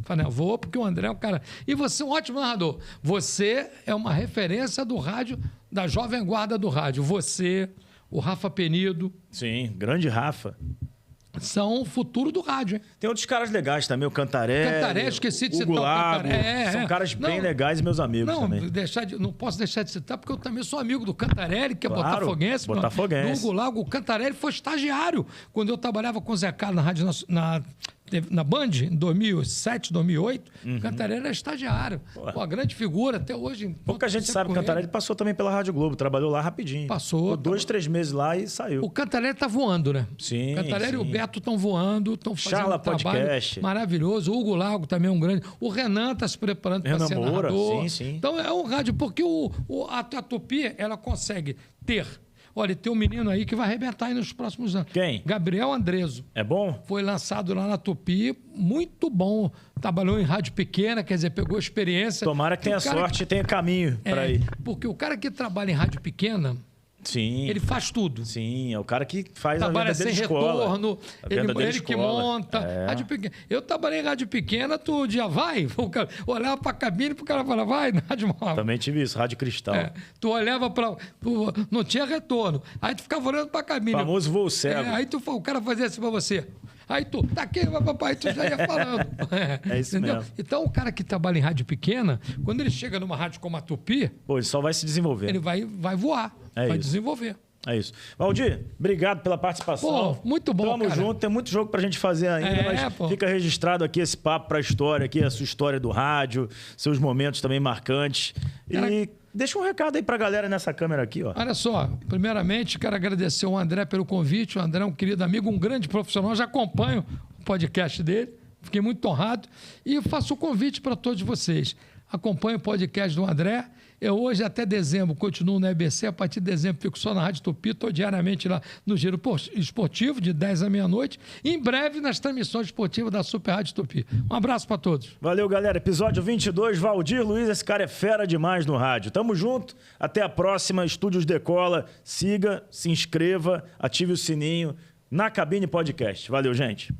Falei, eu vou, porque o André é um cara... E você é um ótimo narrador. Você é uma referência do rádio, da jovem guarda do rádio. Você, o Rafa Penido... Sim, grande Rafa. São o futuro do rádio, hein? Tem outros caras legais também, o Cantarelli, esqueci de Hugo citar Lago, o Cantarelli. são caras bem legais e meus amigos também. Não posso deixar de citar, porque eu também sou amigo do Cantarelli, que é botafoguense. Botafoguense. Do Hugo Lago. O Cantarelli foi estagiário quando eu trabalhava com o Zé Carlos na Rádio na Band, em 2007, 2008, o Cantarelli era estagiário. Uma grande figura, até hoje. Pouca gente sabe que o Cantarelli passou também pela Rádio Globo, trabalhou lá rapidinho. Passou. Ficou 2, 3 meses lá e saiu. O Cantarelli tá voando, né? Sim, o Cantarelli e o Beto estão voando, estão fazendo Charla um trabalho Podcast. maravilhoso. O Hugo Lago também é um grande... O Renan está se preparando para ser Moura, narrador. sim. Então é um rádio, porque a Tupi, ela consegue ter... Olha, tem um menino aí que vai arrebentar aí nos próximos anos. Quem? Gabriel Andreso. É bom? Foi lançado lá na Tupi, muito bom. Trabalhou em rádio pequena, quer dizer, pegou experiência. Tomara que tenha sorte e tenha caminho para ir. Porque o cara que trabalha em rádio pequena, sim, ele faz tudo. Sim, é o cara que faz trabalha a venda sem de escola. Retorno, ele que monta. É. Eu trabalhei em rádio pequena, tu já vai? Olhava para a cabine e o cara falava, vai, rádio móvel. Também tive isso, Rádio Cristal. Tu olhava para... Não tinha retorno. Aí tu ficava olhando para a cabine. Famoso voo cego. Aí o cara fazia assim para você. Aí tu, tá aqui, papai, tu já ia falando. É isso entendeu? mesmo. Então, o cara que trabalha em rádio pequena, quando ele chega numa rádio como a Tupi, Pô, ele só vai se desenvolver. ele vai voar, vai desenvolver. É isso. Valdir, obrigado pela participação. Pô, muito bom, Tamo junto, tem muito jogo pra gente fazer ainda, mas fica registrado aqui esse papo pra história, aqui a sua história do rádio, seus momentos também marcantes. E deixa um recado aí pra galera nessa câmera aqui, ó. Olha só, primeiramente quero agradecer ao André pelo convite. O André é um querido amigo, um grande profissional, já acompanho o podcast dele, fiquei muito honrado. E faço o convite para todos vocês. Acompanhe o podcast do André. Eu hoje, até dezembro, continuo no EBC. A partir de dezembro, fico só na Rádio Tupi. Estou diariamente lá no Giro Esportivo, de 10 à meia-noite. E em breve, nas transmissões esportivas da Super Rádio Tupi. Um abraço para todos. Valeu, galera. Episódio 22. Valdir Luiz, esse cara é fera demais no rádio. Tamo junto. Até a próxima. Estúdios Decola. Siga, se inscreva, ative o sininho. Na Cabine Podcast. Valeu, gente.